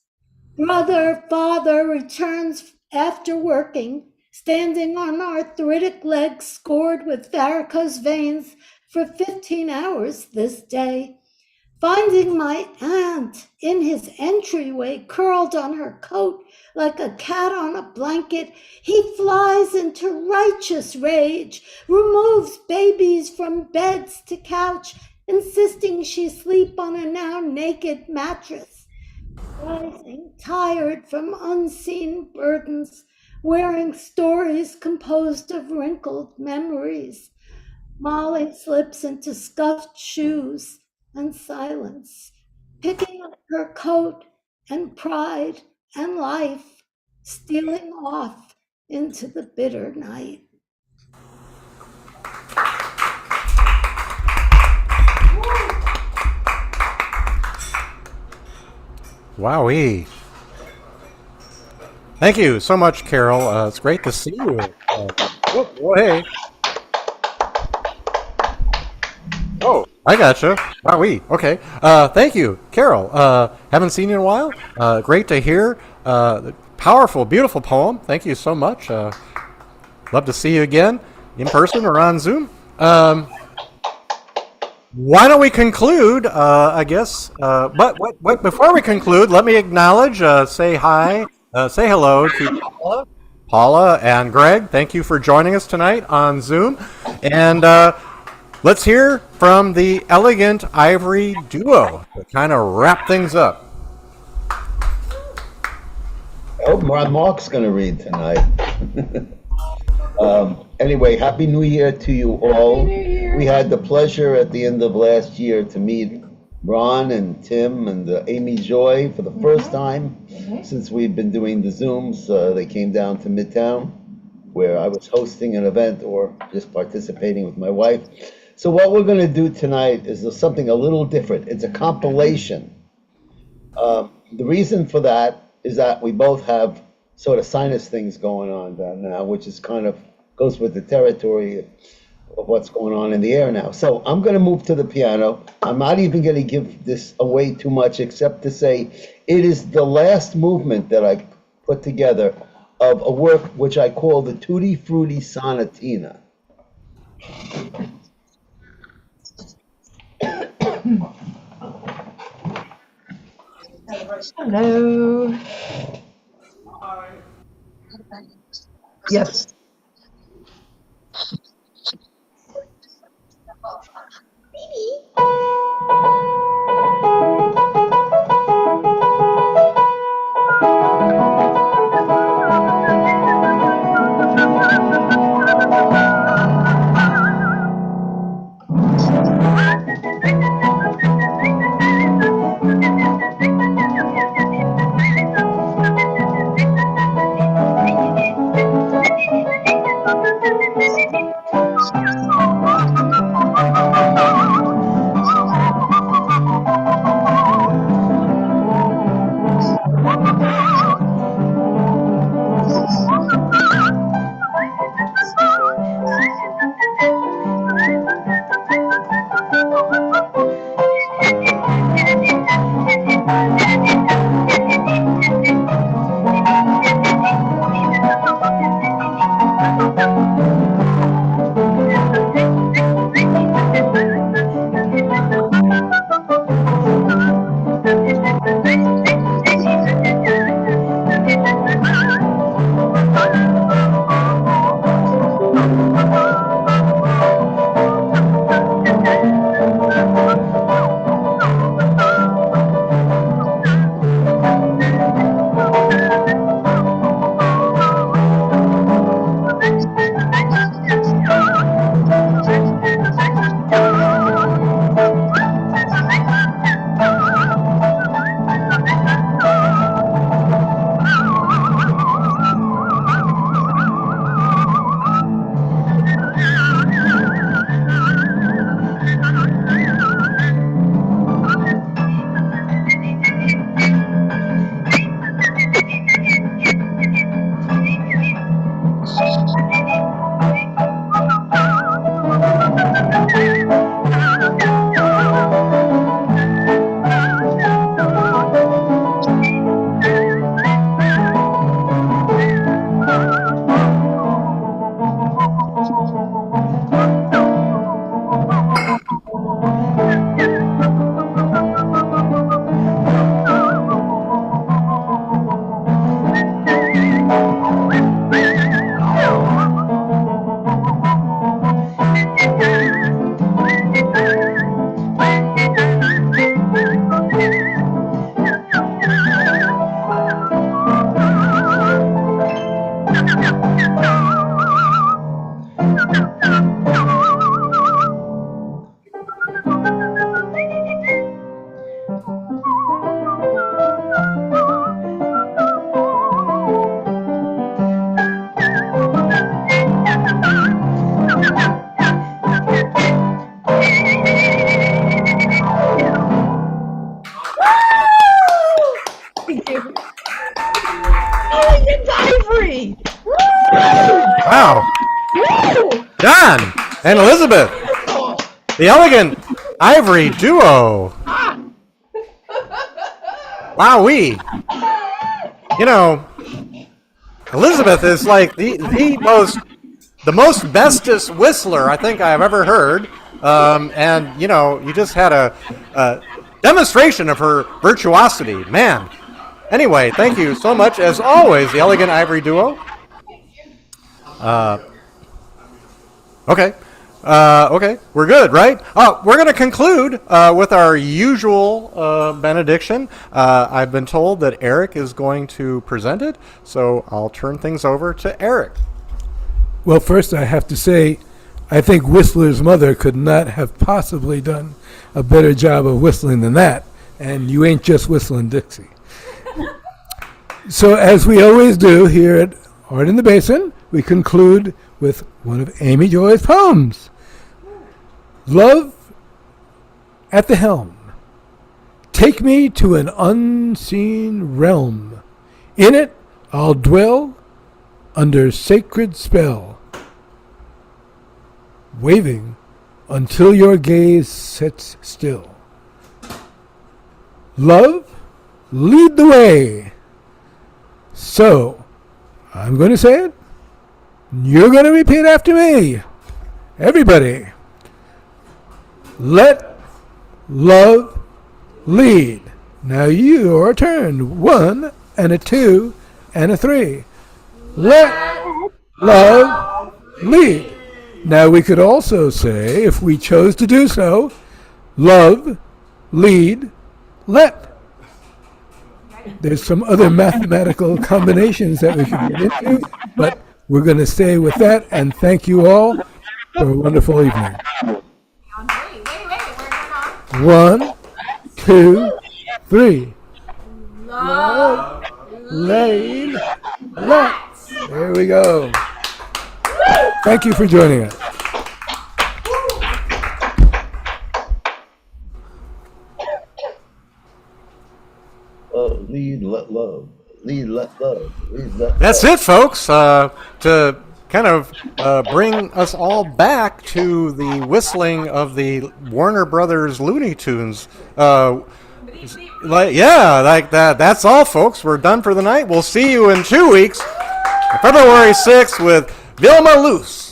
Brother, father returns after working, standing on arthritic legs scored with varicose veins for 15 hours this day. Finding my aunt in his entryway, curled on her coat like a cat on a blanket, he flies into righteous rage, removes babies from beds to couch, insisting she sleep on a now naked mattress. Rising, tired from unseen burdens, wearing stories composed of wrinkled memories, Molly slips into scuffed shoes and silence, picking up her coat and pride and life, stealing off into the bitter night. Wowee. Thank you so much, Carol. It's great to see you. Hey. Oh, I gotcha. Wowee. Okay. Thank you, Carol. Haven't seen you in a while. Great to hear. Powerful, beautiful poem. Thank you so much. Love to see you again in person or on Zoom. Why don't we conclude, I guess, but before we conclude, let me acknowledge, say hi, say hello to Paula and Greg. Thank you for joining us tonight on Zoom. And let's hear from the Elegant Ivory Duo to kind of wrap things up. Oh, Mark's going to read tonight. Anyway, Happy New Year to you all. We had the pleasure at the end of last year to meet Ron and Tim and Amy Joy for the first time since we've been doing the Zooms. They came down to Midtown where I was hosting an event or just participating with my wife. So what we're going to do tonight is something a little different. It's a compilation. The reason for that is that we both have sort of sinus things going on now, which is kind of goes with the territory of what's going on in the air now. So I'm going to move to the piano. I'm not even going to give this away too much except to say it is the last movement that I put together of a work which I call the Tutti Frutti Sonatina. Hello. Yes. John and Elizabeth, the elegant ivory duo. Wowee. You know, Elizabeth is like the most bestest whistler I think I've ever heard. And, you know, you just had a demonstration of her virtuosity. Man. Anyway, thank you so much, as always, the elegant ivory duo. Okay. Okay, we're good, right? We're going to conclude with our usual benediction. I've been told that Eric is going to present it, so I'll turn things over to Eric. Well, first I have to say, I think Whistler's mother could not have possibly done a better job of whistling than that, and you ain't just whistling Dixie. So as we always do here at Art in the Basin, we conclude with one of Amy Joy's poems. Love at the helm. Take me to an unseen realm. In it I'll dwell under sacred spell, waving until your gaze sits still. Love, lead the way. So, I'm going to say it. You're going to repeat after me. Everybody. Let love lead. Now your turn. 1 and a 2 and a 3. Let love lead. Now we could also say, if we chose to do so, love, lead, let. There's some other mathematical combinations that we can get into, but we're going to stay with that, and thank you all for a wonderful evening. Wait, we're going on. 1, 2, 3. Love, lead, let. There we go. Thank you for joining us. Lead, let love. Lead, let love. Lead, let That's love. it, folks. To kind of bring us all back to the whistling of the Warner Brothers Looney Tunes. Like that. That's all, folks. We're done for the night. We'll see you in 2 weeks, February 6th, with Vilma Luce.